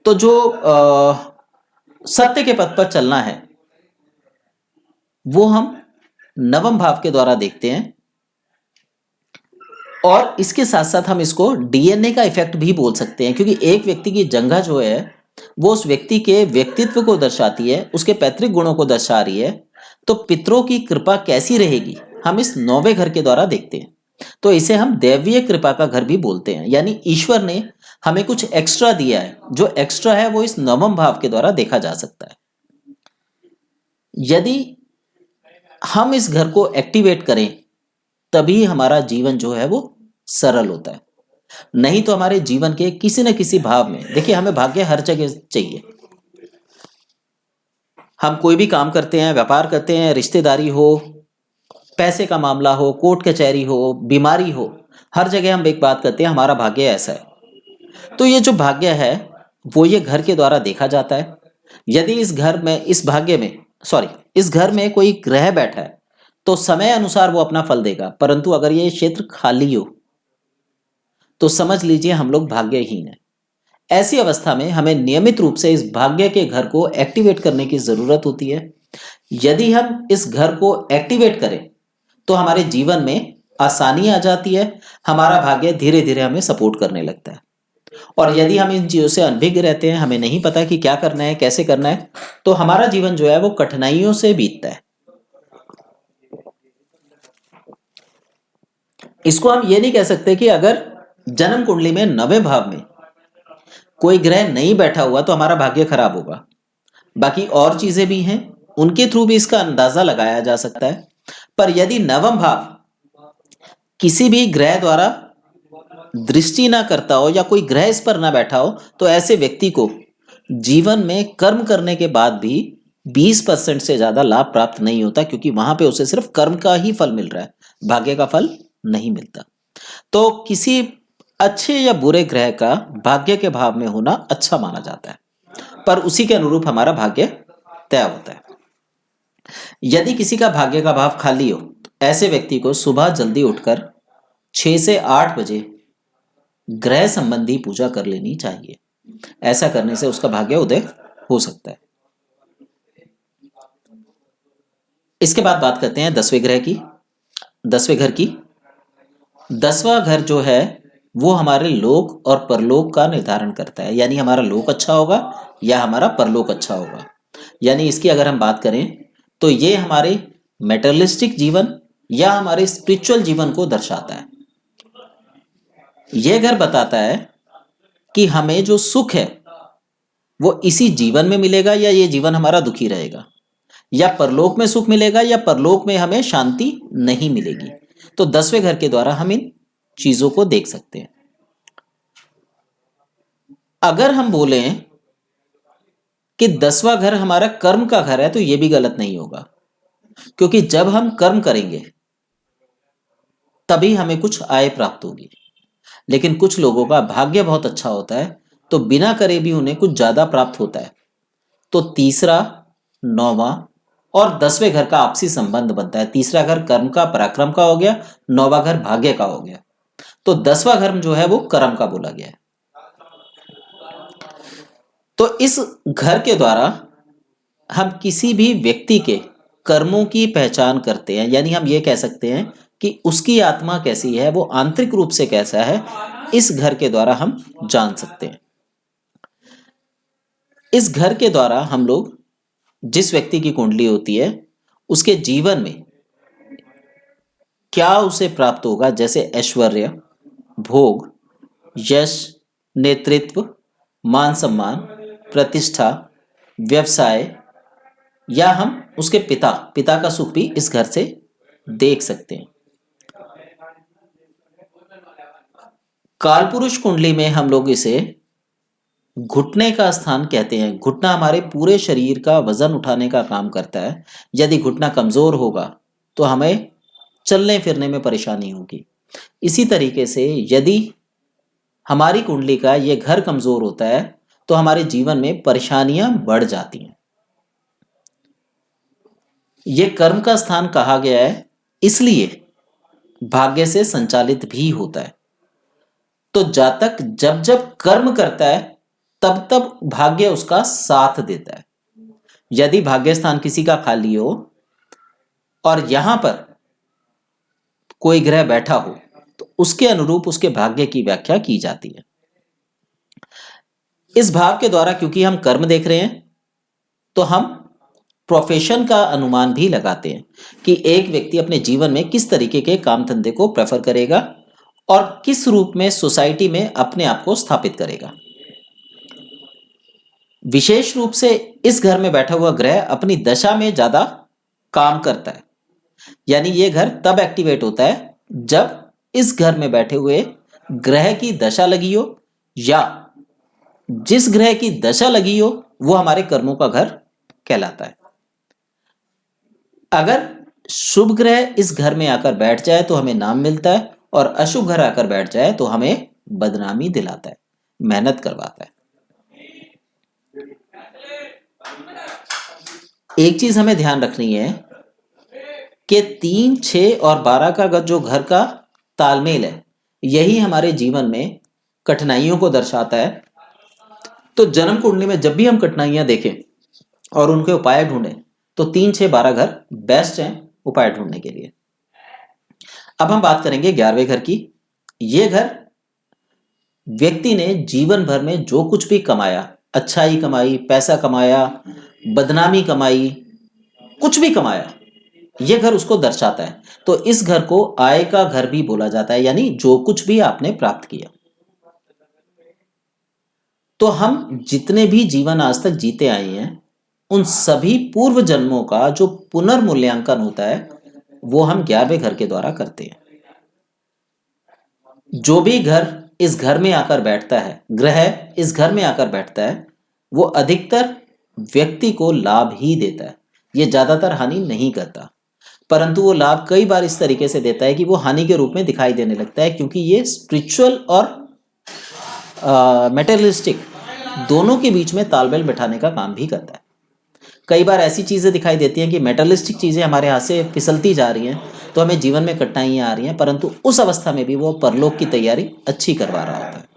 तो जो सत्य के पथ पर चलना है वो हम नवम भाव के द्वारा देखते हैं, और इसके साथ साथ हम इसको डीएनए का इफेक्ट भी बोल सकते हैं, क्योंकि एक व्यक्ति की जंघा जो है वो उस व्यक्ति के व्यक्तित्व को दर्शाती है, उसके पैतृक गुणों को दर्शा रही है। तो पितरों की कृपा कैसी रहेगी हम इस नौवे घर के द्वारा देखते हैं। तो इसे हम दैवीय कृपा का घर भी बोलते हैं, यानी ईश्वर ने हमें कुछ एक्स्ट्रा दिया है, जो एक्स्ट्रा है वो इस नवम भाव के द्वारा देखा जा सकता है। यदि हम इस घर को एक्टिवेट करें तभी हमारा जीवन जो है वो सरल होता है, नहीं तो हमारे जीवन के किसी न किसी भाव में, देखिए हमें भाग्य हर जगह चाहिए। हम कोई भी काम करते हैं, व्यापार करते हैं, रिश्तेदारी हो, पैसे का मामला हो, कोर्ट कचहरी हो, बीमारी हो, हर जगह हम एक बात करते हैं हमारा भाग्य ऐसा है। तो ये जो भाग्य है वो ये घर के द्वारा देखा जाता है। यदि इस घर में, इस भाग्य में, इस घर में कोई ग्रह बैठा है तो समय अनुसार वो अपना फल देगा, परंतु अगर ये क्षेत्र खाली हो तो समझ लीजिए हम लोग भाग्यहीन हैं। ऐसी अवस्था में हमें नियमित रूप से इस भाग्य के घर को एक्टिवेट करने की जरूरत होती है। यदि हम इस घर को एक्टिवेट करें तो हमारे जीवन में आसानी आ जाती है, हमारा भाग्य धीरे धीरे हमें सपोर्ट करने लगता है। और यदि हम इन चीजों से अनभिज्ञ रहते हैं, हमें नहीं पता कि क्या करना है, कैसे करना है, तो हमारा जीवन जो है वो कठिनाइयों से बीतता है। इसको हम ये नहीं कह सकते कि अगर जन्म कुंडली में नवे भाव में कोई ग्रह नहीं बैठा हुआ तो हमारा भाग्य खराब होगा। बाकी और चीजें भी हैं, उनके थ्रू भी इसका अंदाजा लगाया जा सकता है। पर यदि नवम भाव किसी भी ग्रह द्वारा दृष्टि ना करता हो या कोई ग्रह इस पर ना बैठा हो तो ऐसे व्यक्ति को जीवन में कर्म करने के बाद भी 20% से ज्यादा लाभ प्राप्त नहीं होता, क्योंकि वहां पे उसे सिर्फ कर्म का ही फल मिल रहा है, भाग्य का फल नहीं मिलता। तो किसी अच्छे या बुरे ग्रह का भाग्य के भाव में होना अच्छा माना जाता है, पर उसी के अनुरूप हमारा भाग्य तय होता है। यदि किसी का भाग्य का भाव खाली हो तो ऐसे व्यक्ति को सुबह जल्दी उठकर 6 से 8 बजे ग्रह संबंधी पूजा कर लेनी चाहिए। ऐसा करने से उसका भाग्य उदय हो सकता है। इसके बाद बात करते हैं 10वें घर की। 10वां घर जो है वो हमारे लोक और परलोक का निर्धारण करता है, यानी हमारा लोक अच्छा होगा या हमारा परलोक अच्छा होगा। यानी इसकी अगर हम बात करें तो ये हमारे मेटेरियलिस्टिक जीवन या हमारे स्पिरिचुअल जीवन को दर्शाता है। यह घर बताता है कि हमें जो सुख है वो इसी जीवन में मिलेगा या ये जीवन हमारा दुखी रहेगा, या परलोक में सुख मिलेगा या परलोक में हमें शांति नहीं मिलेगी। तो 10वें घर के द्वारा हम इन चीजों को देख सकते हैं। अगर हम बोलें कि 10वां घर हमारा कर्म का घर है तो यह भी गलत नहीं होगा, क्योंकि जब हम कर्म करेंगे तभी हमें कुछ आय प्राप्त होगी। लेकिन कुछ लोगों का भाग्य बहुत अच्छा होता है तो बिना करे भी उन्हें कुछ ज्यादा प्राप्त होता है। तो तीसरा, 9वां और 10वें घर का आपसी संबंध बनता है। तीसरा घर कर्म का, पराक्रम का हो गया, 9वां घर भाग्य का हो गया। तो 10वां घर जो है वो कर्म का बोला गया है। तो इस घर के द्वारा हम किसी भी व्यक्ति के कर्मों की पहचान करते हैं, यानी हम ये कह सकते हैं कि उसकी आत्मा कैसी है, वो आंतरिक रूप से कैसा है, इस घर के द्वारा हम जान सकते हैं। इस घर के द्वारा हम लोग जिस व्यक्ति की कुंडली होती है उसके जीवन में क्या उसे प्राप्त होगा, जैसे ऐश्वर्य, भोग, यश, नेतृत्व, मान सम्मान, प्रतिष्ठा, व्यवसाय, या हम उसके पिता का सुख भी इस घर से देख सकते हैं। कालपुरुष कुंडली में हम लोग इसे घुटने का स्थान कहते हैं। घुटना हमारे पूरे शरीर का वजन उठाने का काम करता है। यदि घुटना कमजोर होगा तो हमें चलने फिरने में परेशानी होगी। इसी तरीके से यदि हमारी कुंडली का यह घर कमजोर होता है तो हमारे जीवन में परेशानियां बढ़ जाती हैं। यह कर्म का स्थान कहा गया है, इसलिए भाग्य से संचालित भी होता है। तो जातक जब जब कर्म करता है तब तब भाग्य उसका साथ देता है। यदि भाग्य स्थान किसी का खाली हो और यहां पर कोई ग्रह बैठा हो तो उसके अनुरूप उसके भाग्य की व्याख्या की जाती है। इस भाव के द्वारा क्योंकि हम कर्म देख रहे हैं तो हम प्रोफेशन का अनुमान भी लगाते हैं कि एक व्यक्ति अपने जीवन में किस तरीके के काम धंधे को प्रेफर करेगा और किस रूप में सोसाइटी में अपने आप को स्थापित करेगा। विशेष रूप से इस घर में बैठा हुआ ग्रह अपनी दशा में ज्यादा काम करता है, यानी यह घर तब एक्टिवेट होता है जब इस घर में बैठे हुए ग्रह की दशा लगी हो, या जिस ग्रह की दशा लगी हो वो हमारे कर्मों का घर कहलाता है। अगर शुभ ग्रह इस घर में आकर बैठ जाए तो हमें नाम मिलता है, और अशुभ ग्रह आकर बैठ जाए तो हमें बदनामी दिलाता है, मेहनत करवाता है। एक चीज हमें ध्यान रखनी है कि 3, 6 और 12 का जो घर का तालमेल है यही हमारे जीवन में कठिनाइयों को दर्शाता है। तो जन्म कुंडली में जब भी हम कठिनाइयां देखें और उनके उपाय ढूंढें तो 3, 6, 12 घर बेस्ट हैं उपाय ढूंढने के लिए। अब हम बात करेंगे 11वें घर की। यह घर व्यक्ति ने जीवन भर में जो कुछ भी कमाया, अच्छाई कमाई, पैसा कमाया, बदनामी कमाई, कुछ भी कमाया, यह घर उसको दर्शाता है। तो इस घर को आय का घर भी बोला जाता है, यानी जो कुछ भी आपने प्राप्त किया। तो हम जितने भी जीवन आज तक जीते आए हैं उन सभी पूर्व जन्मों का जो पुनर्मूल्यांकन होता है वो हम 11वें घर के द्वारा करते हैं। जो भी घर इस घर में आकर बैठता है, ग्रह इस घर में आकर बैठता है, वो अधिकतर व्यक्ति को लाभ ही देता है। ये ज्यादातर हानि नहीं करता, परंतु वो लाभ कई बार इस तरीके से देता है कि वो हानि के रूप में दिखाई देने लगता है, क्योंकि ये स्पिरिचुअल और मेटेरियलिस्टिक दोनों के बीच में तालमेल बिठाने का काम भी करता है। कई बार ऐसी चीजें दिखाई देती हैं कि मेटेरियलिस्टिक चीजें हमारे हाथ से फिसलती जा रही हैं तो हमें जीवन में कठिनाइयां आ रही हैं, परंतु उस अवस्था में भी वो परलोक की तैयारी अच्छी करवा रहा होता है।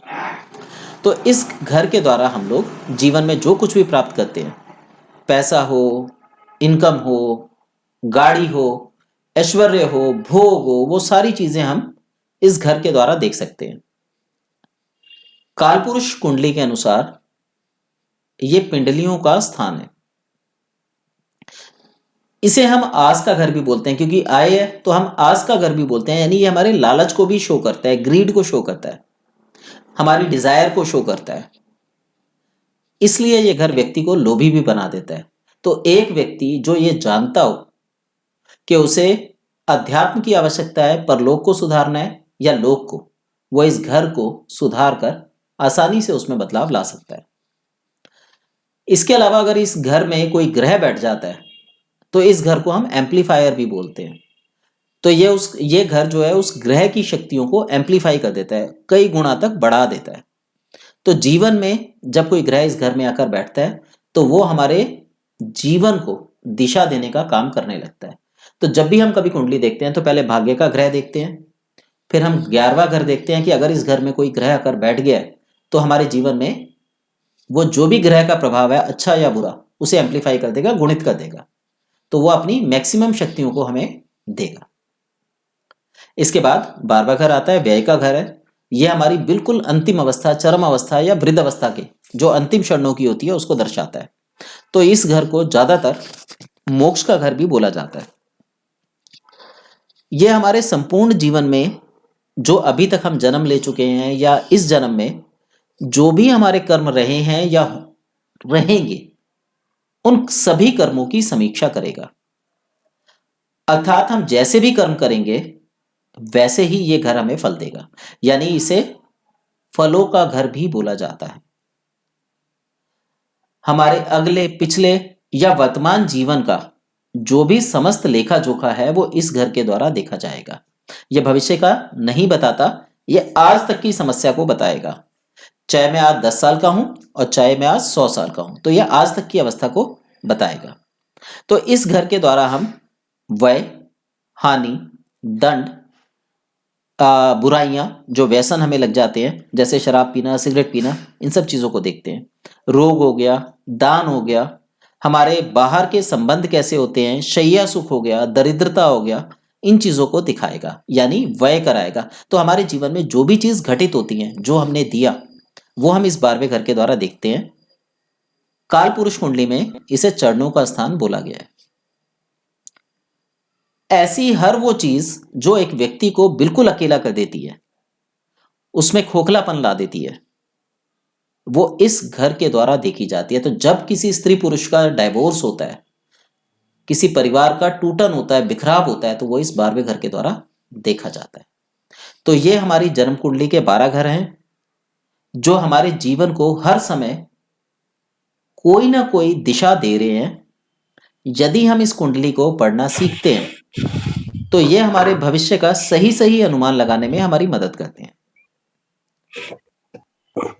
तो इस घर के द्वारा हम लोग जीवन में जो कुछ भी प्राप्त करते हैं, पैसा हो, इनकम हो, गाड़ी हो, ऐश्वर्य हो, भोग हो, वो सारी चीजें हम इस घर के द्वारा देख सकते हैं। कालपुरुष कुंडली के अनुसार ये पिंडलियों का स्थान है। इसे हम आस का घर भी बोलते हैं, क्योंकि आय है तो हम आस का घर भी बोलते हैं, यानी ये हमारे लालच को भी शो करता है, ग्रीड को शो करता है, हमारी डिजायर को शो करता है। इसलिए ये घर व्यक्ति को लोभी भी बना देता है। तो एक व्यक्ति जो ये जानता हो कि उसे अध्यात्म की आवश्यकता है, परलोक को सुधारना है या लोक को, वो इस घर को सुधार कर आसानी से उसमें बदलाव ला सकता है। इसके अलावा अगर इस घर में कोई ग्रह बैठ जाता है तो इस घर को हम एम्पलीफायर भी बोलते हैं। तो ये घर जो है उस ग्रह की शक्तियों को एम्पलीफाई कर देता है, कई गुना तक बढ़ा देता है। तो जीवन में जब कोई ग्रह इस घर में आकर बैठता है तो वो हमारे जीवन को दिशा देने का काम करने लगता है। तो जब भी हम कभी कुंडली देखते हैं तो पहले भाग्य का ग्रह देखते हैं, फिर हम 11वां घर देखते हैं कि अगर इस घर में कोई ग्रह आकर बैठ गया है तो हमारे जीवन में वो जो भी ग्रह का प्रभाव है, अच्छा या बुरा, उसे एम्पलीफाई कर देगा, गुणित कर देगा। तो वो अपनी मैक्सिमम शक्तियों को हमें देगा। इसके बाद 12वां घर आता है, व्यय का घर है। यह हमारी बिल्कुल अंतिम अवस्था, चरम अवस्था या वृद्ध अवस्था के जो अंतिम क्षणों की होती है उसको दर्शाता है। तो इस घर को ज्यादातर मोक्ष का घर भी बोला जाता है। यह हमारे संपूर्ण जीवन में जो अभी तक हम जन्म ले चुके हैं या इस जन्म में जो भी हमारे कर्म रहे हैं या रहेंगे, उन सभी कर्मों की समीक्षा करेगा। अर्थात हम जैसे भी कर्म करेंगे वैसे ही ये घर हमें फल देगा, यानी इसे फलों का घर भी बोला जाता है। हमारे अगले, पिछले या वर्तमान जीवन का जो भी समस्त लेखा जोखा है वो इस घर के द्वारा देखा जाएगा। यह भविष्य का नहीं बताता, यह आज तक की समस्या को बताएगा। चाहे मैं आज 10 साल का हूं और चाहे मैं आज 100 साल का हूं, तो यह आज तक की अवस्था को बताएगा। तो इस घर के द्वारा हम व्यय, हानि, दंड, बुराइयां, जो व्यसन हमें लग जाते हैं जैसे शराब पीना, सिगरेट पीना, इन सब चीजों को देखते हैं। रोग हो गया, दान हो गया, हमारे बाहर के संबंध कैसे होते हैं, शैया सुख हो गया, दरिद्रता हो गया, इन चीजों को दिखाएगा, यानी व्यय कराएगा। तो हमारे जीवन में जो भी चीज घटित होती है, जो हमने दिया, वो हम इस 12वें घर के द्वारा देखते हैं। काल पुरुष कुंडली में इसे चरणों का स्थान बोला गया है। ऐसी हर वो चीज जो एक व्यक्ति को बिल्कुल अकेला कर देती है, उसमें खोखलापन ला देती है, वो इस घर के द्वारा देखी जाती है। तो जब किसी स्त्री पुरुष का डाइवोर्स होता है, किसी परिवार का टूटन होता है, बिखराव होता है, तो वो इस 12वें घर के द्वारा देखा जाता है। तो ये हमारी जन्म कुंडली के 12 घर हैं जो हमारे जीवन को हर समय कोई ना कोई दिशा दे रहे हैं। यदि हम इस कुंडली को पढ़ना सीखते हैं तो ये हमारे भविष्य का सही सही अनुमान लगाने में हमारी मदद करते हैं।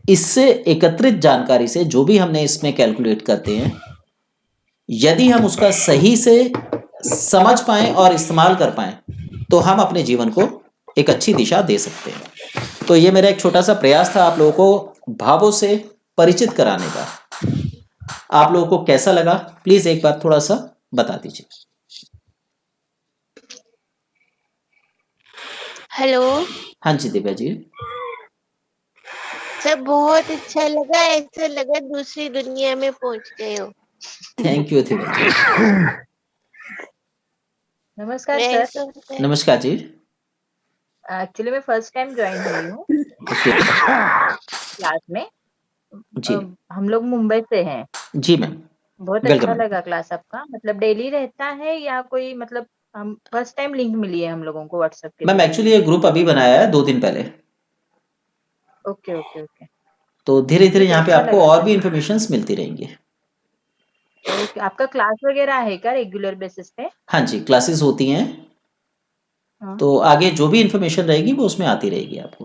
इससे एकत्रित जानकारी से जो भी हमने इसमें कैलकुलेट करते हैं, यदि हम उसका सही से समझ पाएं और इस्तेमाल कर पाएं तो हम अपने जीवन को एक अच्छी दिशा दे सकते हैं। तो ये मेरा एक छोटा सा प्रयास था आप लोगों को भावों से परिचित कराने का। आप लोगों को कैसा लगा, प्लीज एक बार थोड़ा सा बता दीजिए। हेलो हाँ जी दिव्या जी। सर, बहुत अच्छा लगा, ऐसा लगा दूसरी दुनिया में पहुंच गए हो। Thank you Divya ji. नमस्कार मैं सर। तो नमस्कार जी। एक्चुअली मैं फर्स्ट टाइम ज्वाइन हुई हूँ ओके क्लास में। जी। हम लोग मुंबई से हैं। जी मैम, बहुत वेलकम अच्छा मैम। लगा क्लास आपका। मतलब डेली रहता है या कोई, मतलब हम फर्स्ट टाइम लिंक मिली है हम लोगों को व्हाट्सएप के मैम थ्रू। एक्चुअली ये ग्रुप अभी बनाया है 2 दिन पहले, ओके ओके ओके। तो धीरे धीरे ठीक है, यहाँ पे अच्छा आपको लगा और सर। भी इंफॉर्मेशन मिलती रहेंगी। ओके, आपका क्लास वगैरह है क्या रेगुलर बेसिस पे? हाँ जी, क्लासेस होती हैं, हाँ। तो आगे जो भी इंफॉर्मेशन रहेगी वो उसमें आती रहेगी आपको।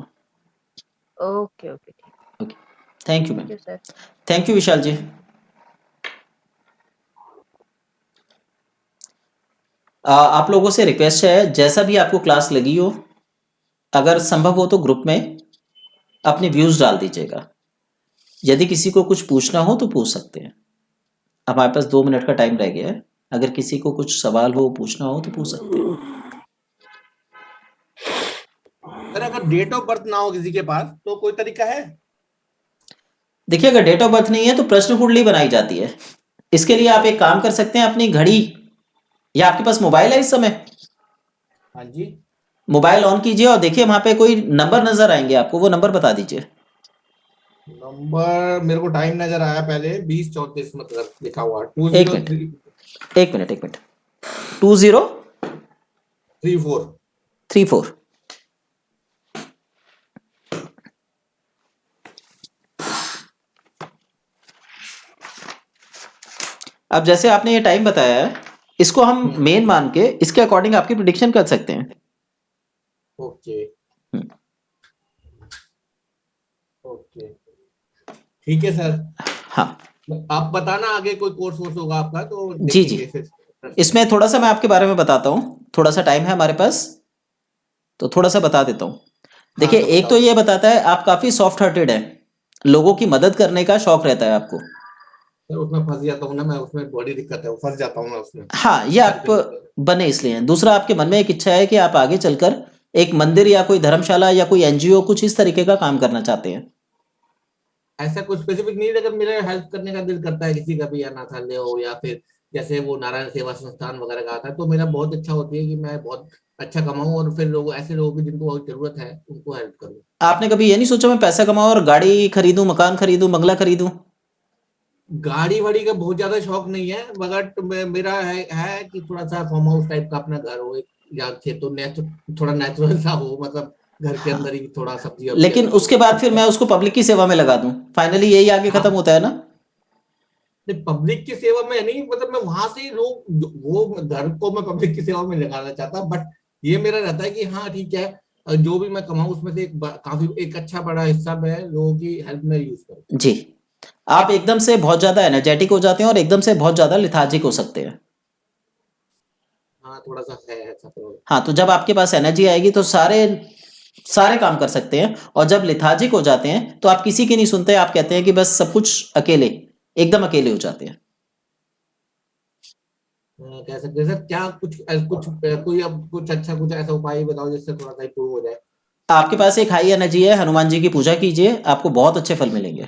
ओके ओके, ठीक। Okay, thank you thank ma'am. You sir. Thank you Vishal ji. आप लोगों से रिक्वेस्ट है, जैसा भी आपको क्लास लगी हो, अगर संभव हो तो ग्रुप में अपने व्यूज डाल दीजिएगा। यदि किसी को कुछ पूछना हो तो पूछ सकते हैं। हमारे पास 2 मिनट का टाइम रह गया है, अगर किसी को कुछ सवाल हो पूछना हो तो पूछ सकते हैं। सर अगर डेट ऑफ बर्थ ना हो किसी के पास तो कोई तरीका है? देखिए, अगर डेट ऑफ बर्थ नहीं है तो प्रश्न कुंडली बनाई जाती है। इसके लिए आप एक काम कर सकते हैं, अपनी घड़ी या आपके पास मोबाइल है इस समय, हाँ जी। मोबाइल ऑन कीजिए और देखिए वहां पे कोई नंबर नजर आएंगे आपको, वो नंबर बता दीजिए। नंबर मेरे को टाइम नजर आया पहले 2034 मतलब लिखा हुआ एक 203 एक मिनट 2034। अब जैसे आपने ये टाइम बताया है, इसको हम मेन मान के इसके अकॉर्डिंग आपकी प्रिडिक्शन कर सकते हैं। ओके ओके ठीक है सर। हाँ आप बताना आगे कोई कोर्स वोर्स होगा आपका तो जी देखेंगे जी। फिर। इसमें थोड़ा सा मैं आपके बारे में बताता हूँ, थोड़ा सा टाइम है हमारे पास तो थोड़ा सा बता देता हूँ। देखिए, तो एक तो बताओ। ये बताता है आप काफी सॉफ्ट हार्टेड हैं, लोगों की मदद करने का शौक रहता है आपको। सर उसमें फंस जाता हूँ ना मैं, उसमें बड़ी दिक्कत है, फंस जाता हूँ मैं उसमें। हाँ, ये आप बने इसलिए हैं। दूसरा, आपके मन में एक इच्छा है कि आप आगे चलकर एक मंदिर या कोई धर्मशाला या कोई एनजीओ कुछ इस तरीके का काम करना चाहते हैं। ऐसा कुछ स्पेसिफिक नहीं है, लेकिन मेरा हेल्प करने का दिल करता है किसी का भी, अनाथालय हो या फिर जैसे वो नारायण सेवा संस्थान वगैरह का आता है, तो मेरा बहुत इच्छा होती है कि मैं बहुत अच्छा कमाऊं और फिर लोग ऐसे लोगों की जिनको बहुत जरूरत है उनको हेल्प करूं। आपने कभी ये नहीं सोचा मैं पैसा कमाऊं और गाड़ी खरीदूं, मकान खरीदूं, बंगला खरीदूं? गाड़ी वाड़ी का बहुत ज्यादा शौक नहीं है, मगर मेरा है कि थोड़ा सा फार्म हाउस टाइप का अपना घर हो एक, या खेतों थोड़ा नेचुरल सा हो, मतलब घर के अंदर ही थोड़ा सब्जी वब्जी लेकिन लगी हो। उसके बाद फिर मैं उसको पब्लिक की सेवा में लगा दूं, फाइनली यही आगे खत्म होता है ना। पब्लिक की सेवा में नहीं, मतलब मैं वहां से ही लोग वो घर को मैं पब्लिक की सेवा में लगाना चाहता, बट ये मेरा रहता है कि हाँ ठीक है जो भी मैं कमाऊं उसमें से काफी एक अच्छा बड़ा हिस्सा मैं लोगों की हेल्प में यूज करूं। जी, आप एकदम से बहुत ज्यादा एनर्जेटिक हो जाते हैं और एकदम से बहुत ज्यादा लिथार्जिक हो सकते हैं। हाँ थोड़ा सा है ऐसा तो। हाँ, तो जब आपके पास एनर्जी आएगी तो सारे सारे काम कर सकते हैं, और जब लिथार्जिक हो जाते हैं तो आप किसी की नहीं सुनते, आप कहते हैं कि बस सब कुछ अकेले, एकदम अकेले हो जाते हैं। कह सकते हैं सर, क्या कुछ कुछ कोई अब कुछ अच्छा कुछ ऐसा उपाय बताओ जिससे थोड़ा सा इम्प्रूव हो जाए। आपके पास एक हाई एनर्जी है, हनुमान जी की पूजा कीजिए, आपको बहुत अच्छे फल मिलेंगे।